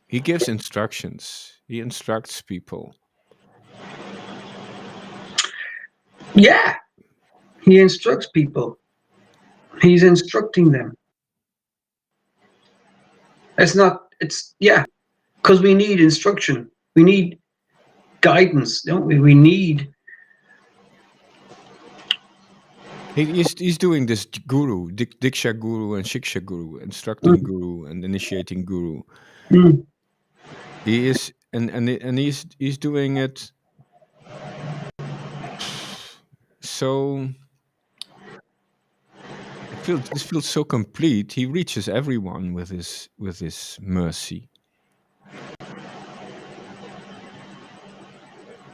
instructions. He instructs people. Yeah, he instructs people. He's instructing them. Yeah, because we need instruction. We need guidance, don't we? We need. He's doing this guru, Diksha guru and Shiksha guru, instructing guru and initiating guru. Mm. He is, and he's doing it so. This feels so complete. He reaches everyone with his mercy.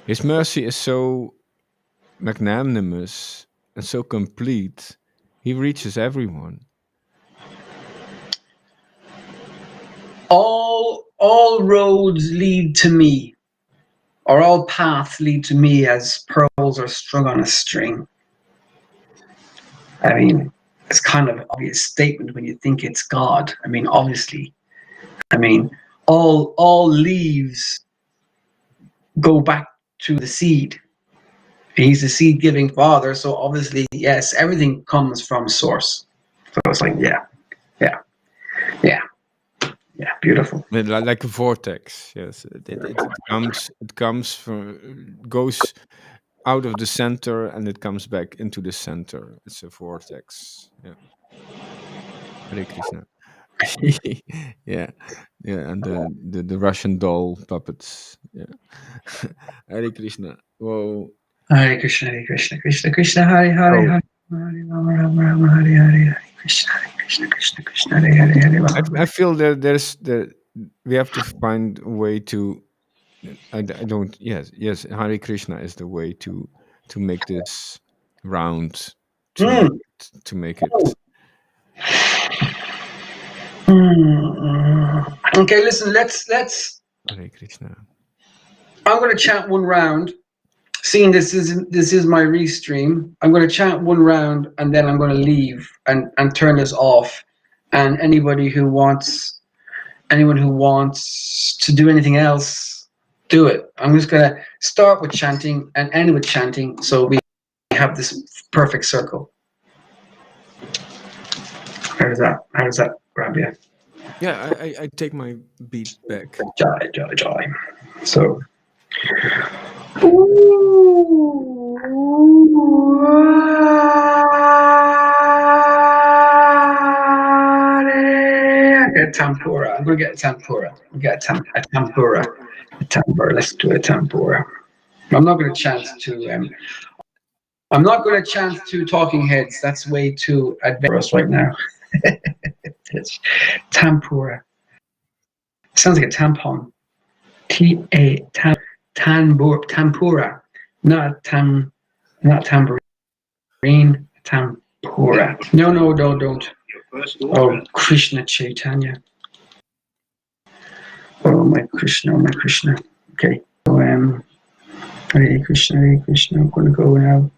His mercy is so magnanimous and so complete. He reaches everyone. All roads lead to me, or all paths lead to me as pearls are strung on a string. I mean, it's kind of an obvious statement when you think it's God. I mean, obviously. I mean, all leaves go back to the seed. He's the seed-giving Father, so obviously, yes, everything comes from Source. So it's like, yeah, yeah, yeah, yeah, beautiful. Like a vortex. Yes, it comes from goes out of the center and it comes back into the center. It's a vortex. Yeah. Hare Krishna. Yeah, yeah, and the Russian doll puppets. Yeah. Hare Krishna. Whoa. Hare Krishna, Hare Krishna, Krishna Krishna, Hare Hare, So Hare Hare Rama, Rama Rama, Hare Hare, Hare Krishna, Hare Krishna, Krishna Krishna, Hare Hare, Hare Rama. I feel that we have to find a way to. I don't. Yes. Hare Krishna is the way to make this round. Hmm. To make it. Okay, listen. Let's. Hare Krishna. I'm going to chant one round. Seeing this is my restream, I'm going to chant one round and then I'm going to leave and turn this off. And anyone who wants to do anything else, do it. I'm just going to start with chanting and end with chanting, so we have this perfect circle. How does that grab you? Yeah, I take my beat back. Jai, jai, jai. So. A tempura. I'm gonna get a tempura. We get a tempura. A tempura. Let's do a tempura. I'm not gonna chant to. I'm not gonna chant to Talking Heads. That's way too adventurous right now. It's tempura. Sounds like a tampon. Tempura. Not tambourine. Tempura. No, don't. Oh, Krishna Chaitanya. Oh my Krishna. Okay. So Hare Krishna, Hare Krishna. I'm gonna go now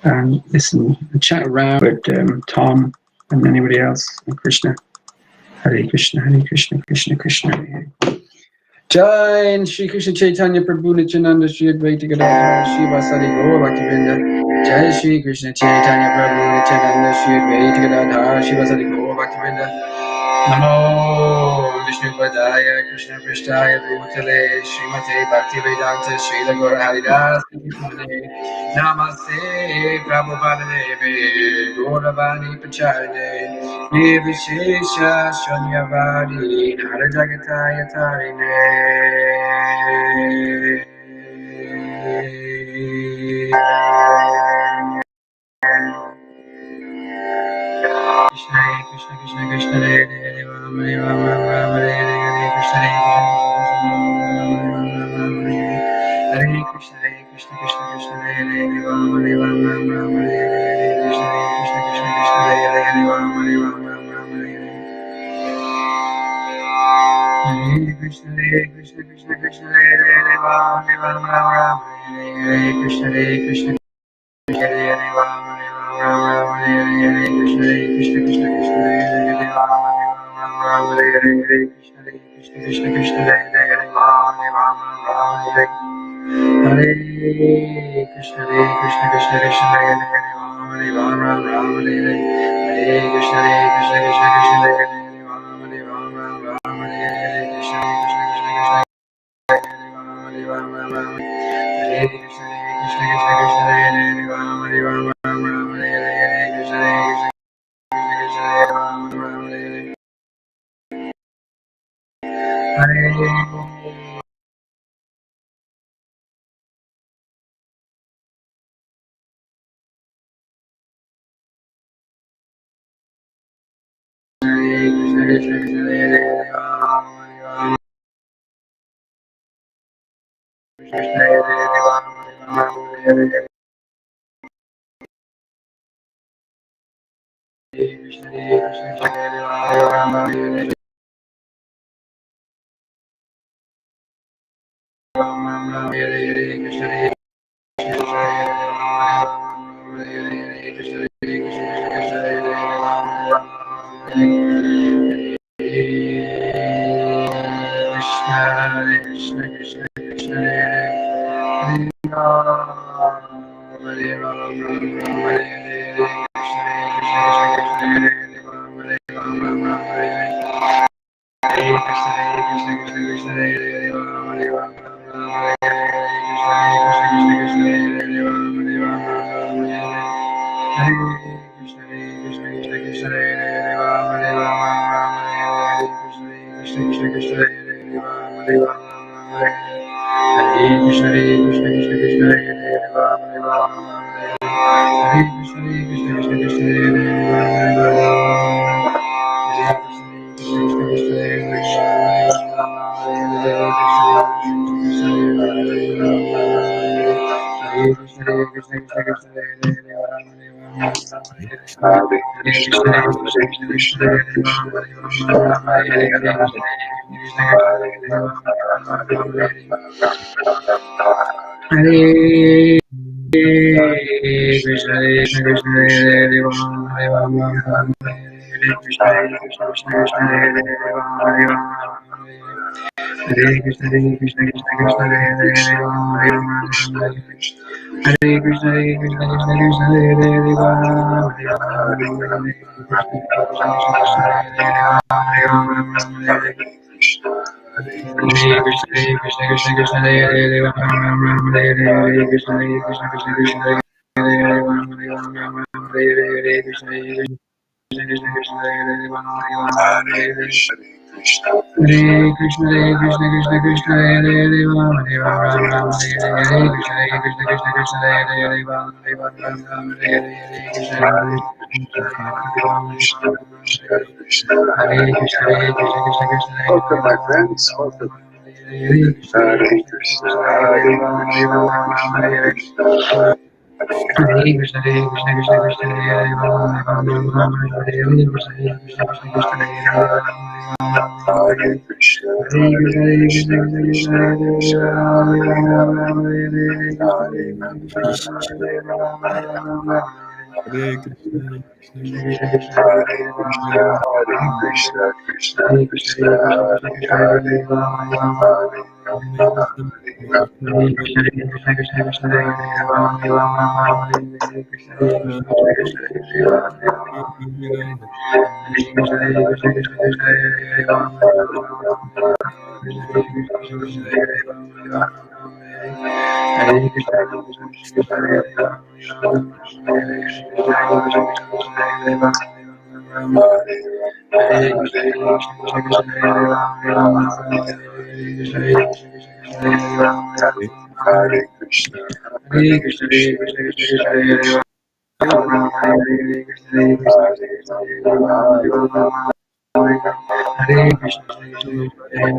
and listen and chat around with Tom and anybody else and Krishna. Hare Krishna, Hare Krishna, Krishna Krishna, Hare Hare. Jai and Shri Krishna Chaitanya Prabhu Nityananda Shri Advaita Gadadhara Shiva Sari Gaur Bhaktivinda. Jai Shri Krishna Chaitanya Prabhu Nityananda Shri Advaita Gadadhara Shiva Sari Gaur Bhaktivinda. Namo Vishnu Padaya Krishna Prishtaya Bhutale Srimate Bhaktivedanta Srila Gaura Haridas Namaste Prabhupada Devi Gauravani Pacharine Nirvishesha Shanyavadi Narajagataya Tarine. Krishna Krishna Krishna Hare Hare Rama Rama Rama Hare Hare Krishna Hare Krishna Hare Krishna Krishna Krishna Hare Hare Rama Rama Rama Hare Hare Krishna Krishna Krishna Hare Hare Rama Rama Rama Hare Krishna Krishna Krishna Hare Hare Rama Rama Rama Hare Krishna Krishna Hare Hare Rama Rama Hare Hare Krishna Krishna Krishna Krishna Hare Hare Rama Rama Hare Hare Krishna Krishna Krishna Hare Hare Rama Rama Hare Hare Krishna Krishna Krishna Hare Hare Rama Rama Hare Hare Krishna Krishna Krishna Hare Hare Rama Rama Hare Hare Krishna Krishna Krishna Hare Rama Rama Hare Krishna Krishna Krishna Hare Hare Rama Rama Hare Hare Krishna Krishna Krishna Hare Rama Rama Hare Hare Krishna Krishna Krishna Hare Hare Rama Krishna Hare Hare Rama Hare Hare Krishna Krishna Hare Rama Hare Hare Rama Hare Hare Krishna Krishna Krishna Krishna Hare Hare Welcome, my friends. Welcome. Hare Krishna, Hare Krishna, Hare Krishna, Hare Krishna, Hare Krishna, Hare Krishna, Krishna, Krishna, Krishna, Hare Krishna, Hare Krishna, Hare Krishna, Hare Krishna, Krishna Krishna, Hare Hare, Ram Hare Ram, Ram Hare Hare, Hare Krishna, Hare Krishna, Hare Krishna, Hare Krishna, Hare Krishna, Hare Krishna, Hare Ram Hare Ram, Ram Hare Hare, Hare Krishna, Hare Krishna, Krishna Krishna, Hare Hare, Ram Hare Ram, Ram Hare Hare, Hare Krishna, Hare Krishna, Krishna Krishna, Hare Hare, Ram Hare Ram, Ram Hare Krishna, Hare Krishna, Krishna Krishna, Hare Hare, Hare Ram, Ram Hare Hare, Hare Krishna, Hare Krishna, Hare Ram, Ram Hare Hare, Hare Ram, Ram Hare Hare, Hare Krishna, Krishna Krishna, Hare Ram, Ram Hare Hare, Hare Ram, Ram Hare Krishna, Hare Krishna, Krishna Krishna, Hare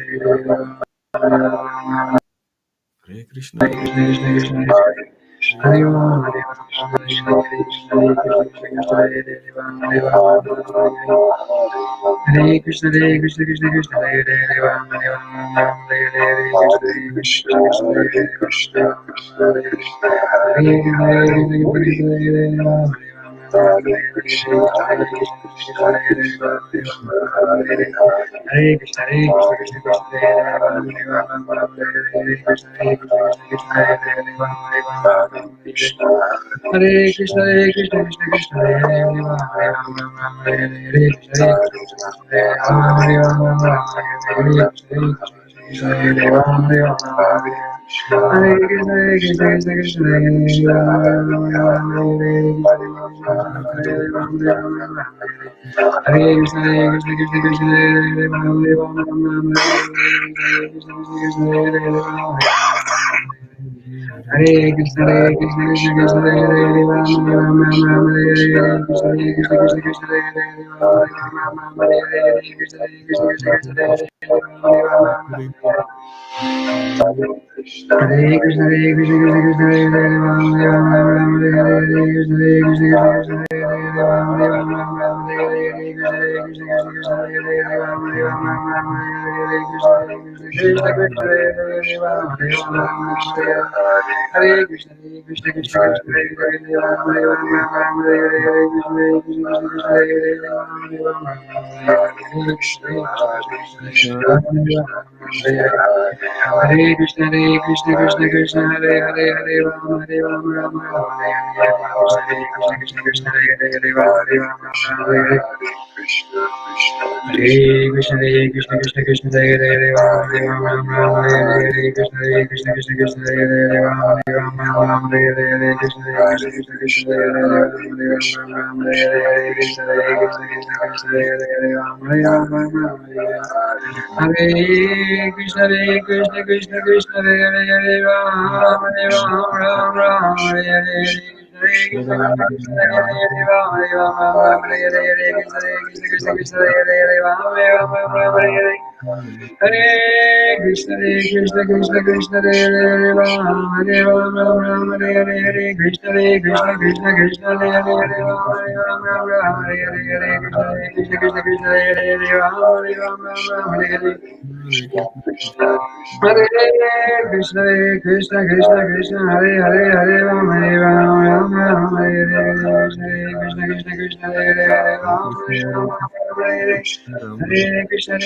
Ram, Ram Hare Hare Krishna, Hare Krishna, Krishna Krishna, Hare Ram, Ram Hare Krishna, Hare Krishna, Krishna Krishna, Hare Ram, Ram Hare Hare, Hare Krishna, Hare Krishna, Krishna Krishna, Hare Hare Krishna, Hare Krishna, Krishna Krishna, Hare Hare, Ram Ram, Ram Ram, Hare Hare, Hare Krishna, Hare Krishna, Krishna Krishna, Hare Hare, Ram Ram, Ram Ram, Hare Hare, Hare Krishna, Hare Krishna, Krishna Krishna, Hare Hare, Ram Ram, Ram Ram, Hare Hare, Hare Krishna, Hare Krishna, Krishna Krishna, Hare Hare, Ram Ram, Ram Ram, Hare Krishna, Hare Krishna, Krishna Krishna, Hare Hare, Ram Ram, Ram Ram, Hare Hare, Hare Krishna, Hare Krishna, Krishna Krishna, Hare Hare, Ram Ram, Ram Ram, Hare Krishna, Hare Krishna, Hare Krishna, Krishna Krishna, Hare Hare, Hare Ram, Ram Ram, Hare Hare, Hare Krishna, Krishna Krishna, Hare Hare, Hare Ram, Ram Ram, Hare Hare Krishna, Hare Krishna, Krishna Krishna, Hare Hare, Hare Ram, Ram Ram, Hare Krishna, Hare Krishna, Krishna Krishna, Hare Hare, Ram, Ram, Hare Hare, Krishna, Hare Krishna, Krishna Krishna, Hare Hare, Ram, Ram, Hare Krishna, Hare Krishna, Krishna Krishna, Hare Hare, Ram, Hare Krishna, Hare Krishna, Krishna Krishna, Hare Hare, Ram, Ram, Ram, Hare Hare, Hare Krishna, Krishna Krishna, Hare Hare, Ram, Ram, Hare Hare, Krishna, Krishna, Hare Hare, Ram, Ram, Hare Hare. Hare Krishna, Hare Krishna, Krishna Krishna, Hare Hare, Hare Ram, Ram, Hare Hare, Hare Krishna, Hare Krishna, Krishna Krishna, Hare Hare, Ram, Ram, Hare Hare, Hare Krishna, Krishna Krishna, Hare Hare, Ram, Hare Hare. Hare Krishna, Hare Krishna, Krishna Krishna, Hare Hare, Hare Ram, Ram Ram, Hare Hare, Krishna, Krishna Krishna, Hare Hare, Ram, Hare Hare Krishna, Hare Krishna, Krishna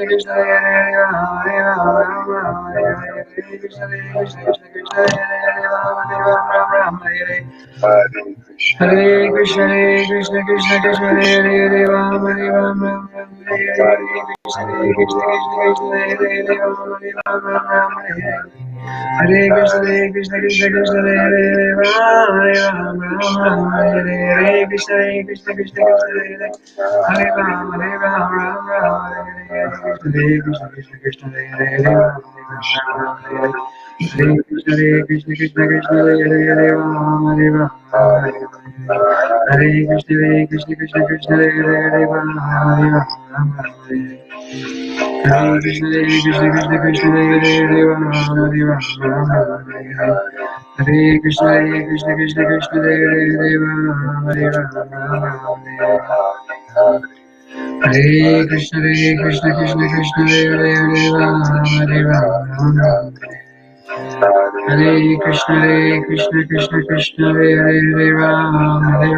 Krishna, Hare Hare, Hare Ram, Ram Hare Hare, Krishna, Krishna Krishna, Hare Hare, Ram, Hare Hare. Hare Krishna, Hare Krishna, Krishna Krishna, Hare Hare, Ram, Ram, Hare Hare, Krishna, Hare Krishna, Krishna Krishna, Hare Hare, Ram, Hare Hare. Hare Krishna, Hare Krishna, Krishna Krishna, Hare Hare, Ram, Hare Hare, Krishna, Hare Krishna, Krishna Krishna, Hare Hare, Hare Ram, Hare Krishna, Krishna Krishna, Hare Hare, Ram, Hare Hare. Hare Krishna, Hare Krishna, Krishna Krishna, Hare Hare, Hare Ram, Hare Hare. Hare Krishna, Hare Krishna, Krishna Krishna, Hare Hare, Hare Ram, Hare Hare. Hare Krishna, Hare Krishna, Krishna Krishna, Hare Hare, Hare Ram, Hare Hare. Hare Krishna, Hare Krishna, Krishna Krishna, Hare Hare, Hare Ram, Hare Hare. Hare Krishna, Hare Krishna, Krishna Krishna, Hare Hare, Hare Ram, Hare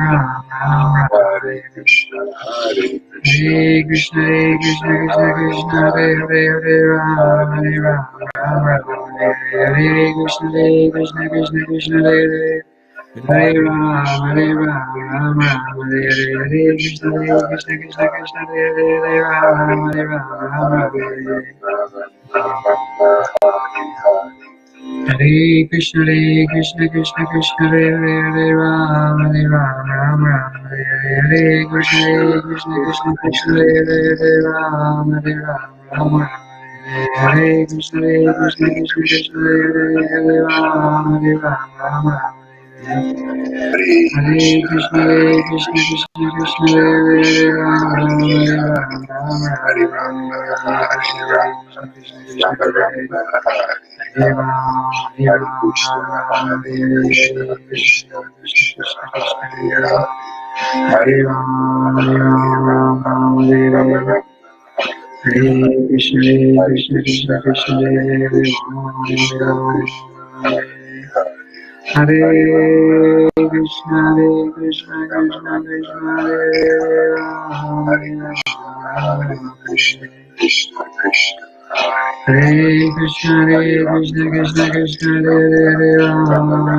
Krishna, Hare Krishna, Krishna Krishna, Hare Ram, Hare Ram, Hare Krishna, Hare Krishna, Hare Krishna, Krishna Krishna, Hare Ram, Hare Ram, Hare Krishna, Hare Krishna, Krishna Krishna, Hare Ram, Hare Ram, Hare Hare Krishna, Hare Krishna, Krishna Krishna, Hare Ram, Hare Ram, Hare Krishna, Hare Krishna, Krishna Krishna, Hare Ram, Hare Ram, Hare Hare Krishna, Hare Krishna, Krishna Krishna, Hare Ram, Hare Ram, Hare Krishna, Hare Krishna, Krishna Krishna, Hare Ram, Hare Ram, Hare Krishna, Hare Krishna, Krishna Krishna, Hare Ram, Hare Ram, Hare Ram. Hare Krishna, Hare Krishna, Krishna Krishna, Hare Ram, Hare Krishna, Hare Krishna, Krishna Krishna,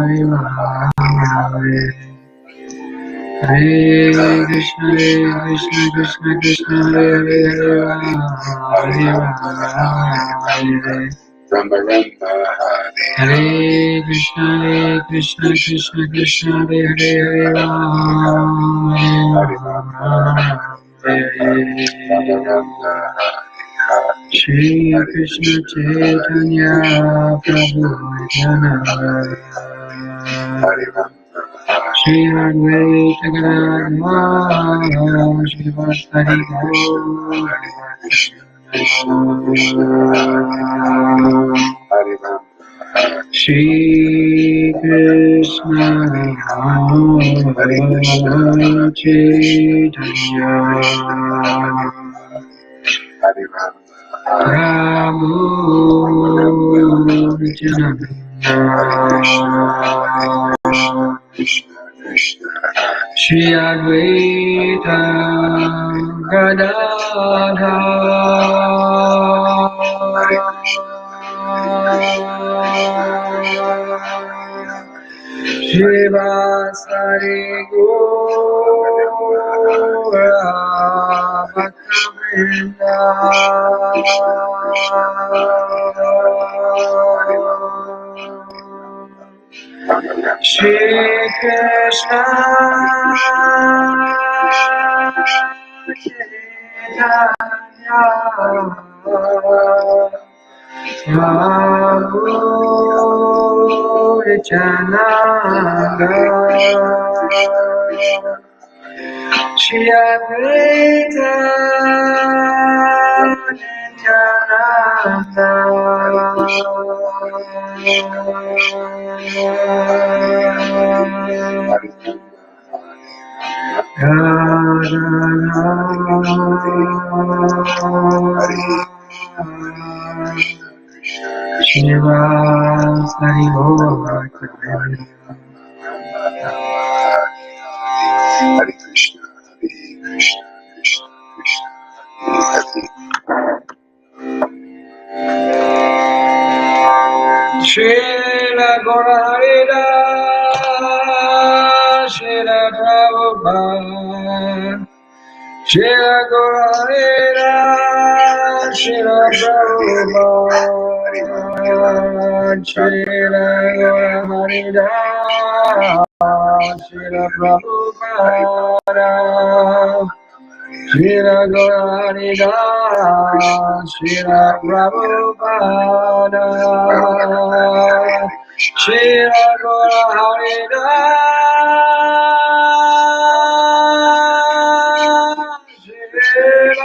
Hare Ram, Hare Krishna, Hare Krishna, Krishna Krishna, Hare Ram, Hare Krishna, Hare Krishna, Krishna Krishna, Hare Ram, Hare Krishna, Hare Krishna, Krishna Krishna, Hare Ram, Hare Shri Krishna Chaitanya Prabhu Nityananda Shri Advaita Gadadhar Shri Vasari Gaur Shri Krishna Chaitanya Prabhu Nityananda Shri Advaita Gadadha Shivasari Gora Bhaktivinoda Shri Krishna Chaitanya Nityananda Shri Advaita Shiva Sari Hare Krishna, Hare Krishna, Krishna Krishna, Hare Hare. Srila Gauranga, Srila Prabhupada, Srila Gauranga, Srila Prabhupada, Srila Gauranga, Srila Prabhupada, Srila Gauranga, Srila Prabhupada, Srila Gauranga, Srila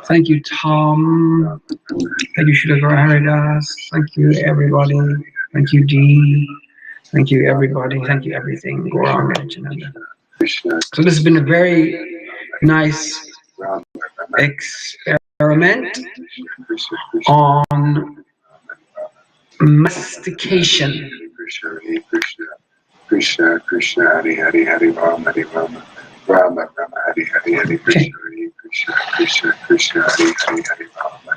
Thank you, Tom. Thank you, Shri Haridas. Thank you, everybody. Thank you, Dee. Thank you, everybody. Thank you, everything. Gauranga Chananda. So this has been a very nice experiment on mastication. Krishna, Krishna, Hare Hare, Hare Rama, Rama Rama, Hare Hare, Hare Krishna, Krishna, Krishna, Krishna, Hare Hare, Hare Rama,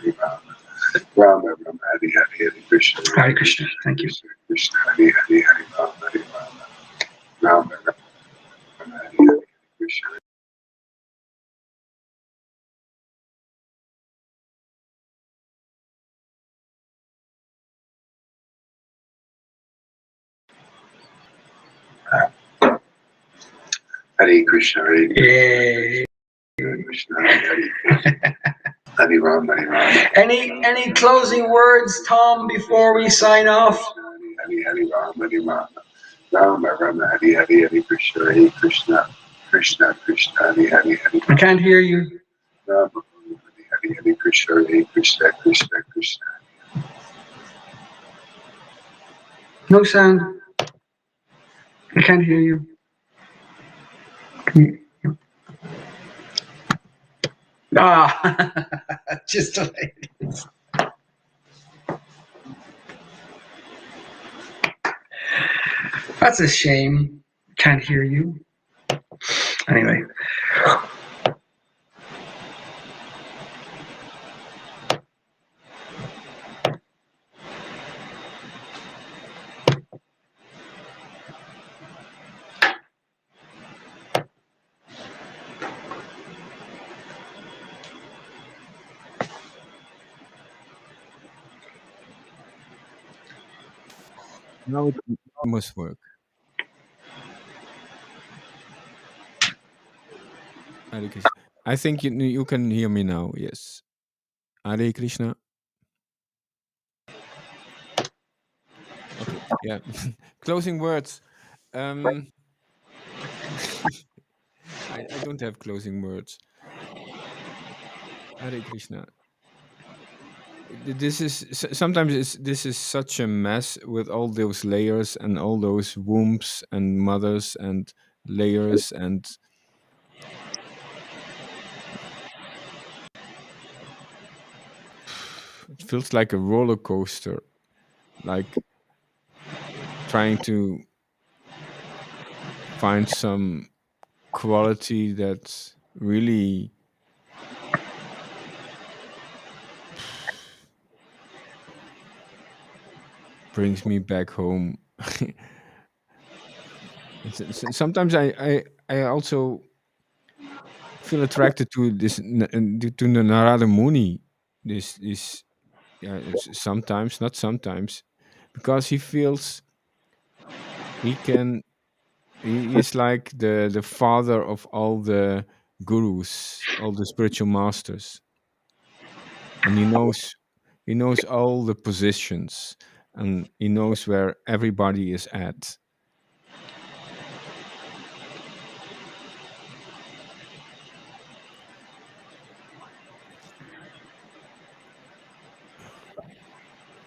Rama Rama, Hare Hare, Hare Krishna, Hare Krishna. Thank you. Krishna, Hare Hare, Hare Rama, Rama Rama, Hare Hare, Krishna. Hare Krishna, Hare Krishna, Hare Krishna. Hare Ram, Hare Ram. Any closing words, Tom, before we sign off? Hare Hare Ram, Hare Ram. Ram Ram, Hare Hare, Hare Krishna, Hare Krishna, Krishna Krishna, Hare Hare, Hare. I can't hear you. Ram Ram, Hare Hare, Krishna, Hare Krishna, Krishna Krishna. No sound. I can't hear you. Just like this. That's a shame. Can't hear you. Anyway. Now it must work. Hare Krishna. I think you can hear me now. Yes. Hare Krishna. Okay. Yeah. Closing words. Um, I don't have closing words. Hare Krishna. This is sometimes this is such a mess with all those layers and all those wombs and mothers and layers, and it feels like a roller coaster, like trying to find some quality that really brings me back home. Sometimes I also feel attracted to this to the Narada Muni. This yeah, it's sometimes, not sometimes, because he feels he can. He is like the father of all the gurus, all the spiritual masters, and he knows all the positions, and he knows where everybody is at.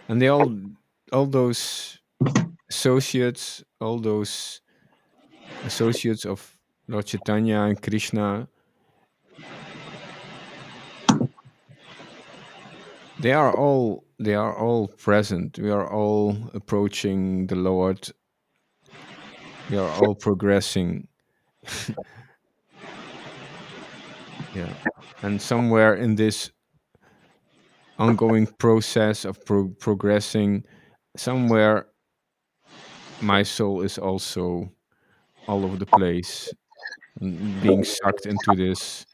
And they all those associates of Lord Chaitanya and Krishna, they are all present. We are all approaching the Lord. We are all progressing. Yeah. And somewhere in this ongoing process of progressing, somewhere my soul is also all over the place and being sucked into this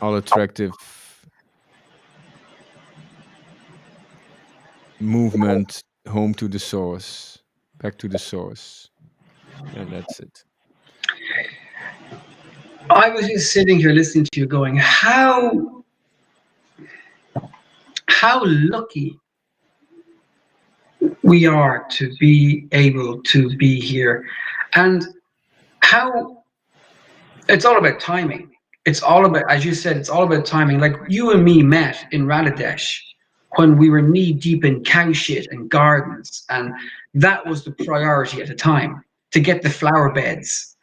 all attractive movement home to the source, back to the source. Yeah, that's it. I was just sitting here listening to you going, how lucky we are to be able to be here, and how it's all about timing. It's all about, as you said, it's all about timing. Like you and me met in Raladesh when we were knee deep in cow shit and gardens, and that was the priority at the time, to get the flower beds.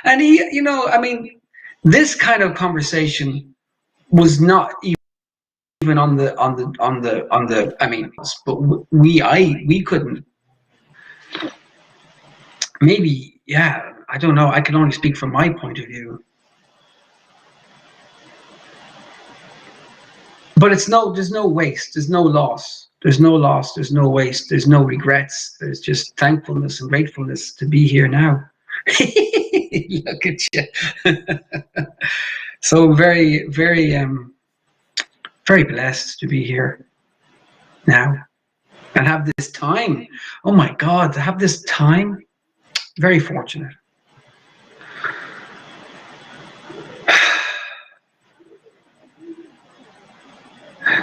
And I mean, this kind of conversation was not even on the. I mean, but we couldn't. Maybe, yeah. I don't know. I can only speak from my point of view. But there's no waste, there's no loss, there's no loss, there's no waste, there's no regrets. There's just thankfulness and gratefulness to be here now. Look at you. So very, very, very blessed to be here now and have this time. Oh my God, to have this time. Very fortunate.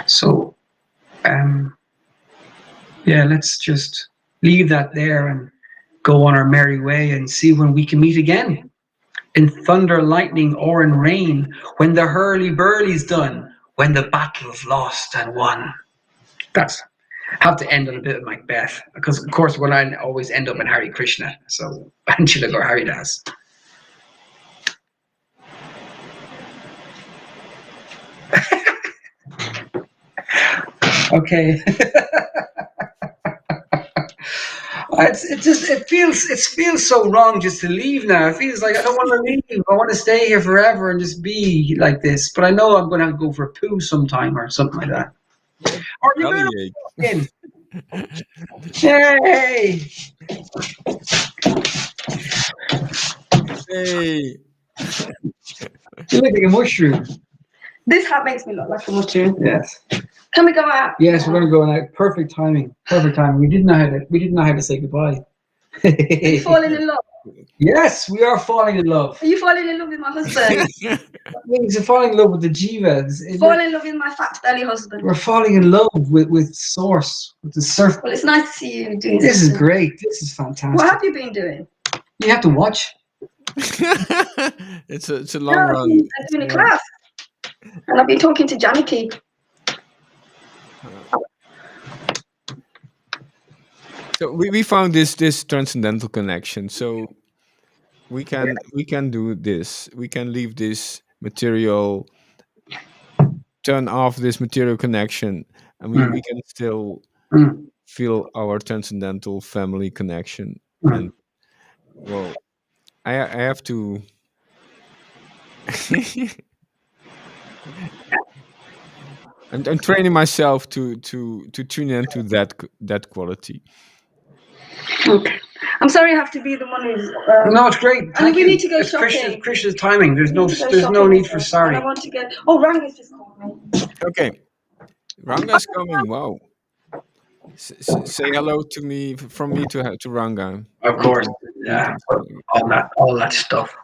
So, yeah, let's just leave that there and go on our merry way and see when we can meet again. In thunder, lightning, or in rain, when the hurly-burly's done, when the battle's lost and won. That's have to end on a bit of Macbeth, because of course when I always end up in Hare Krishna, so Anjula or Haridas. Okay. It feels so wrong just to leave now. It feels like I don't want to leave. I want to stay here forever and just be like this. But I know I'm going to have to go for a poo sometime or something like that. Or you're going to Bellyache. walk in. Yay! Hey. You look like a mushroom. This hat makes me look like a mushroom. Yes. Can we go out? Yes, we're going to go now. Perfect timing. Perfect timing. We didn't know how to say goodbye. Are you falling in love? Yes, we are falling in love. Are you falling in love with my husband? That means you're falling in love with the jiva. Falling in love with my fat belly husband. We're falling in love with source, with the surf. Well, it's nice to see you doing This is something. great. This is fantastic. What have you been doing? You have to watch. It's a long run. I'm doing a class. And I've been talking to Janiki. So we found this transcendental connection. So we can do this. We can leave this material, turn off this material connection, and we can still feel our transcendental family connection. And well, I have to. I'm training myself to tune into that quality. Okay. I'm sorry I have to be the one who's. No, it's great. I mean, we need to go shopping. Krishna's timing. There's no need for sorry. And I want to get. Oh, Ranga's just called me. Okay, Ranga's coming. Wow. Say hello to me from me to Ranga. Of course, yeah. All that stuff.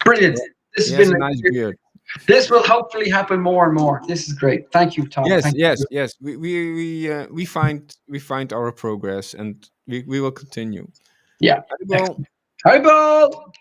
Brilliant. This has been a nice beard. This will hopefully happen more and more. This is great. Thank you, Tom. Yes. We find our progress, and we will continue. Yeah. Well, Haribol.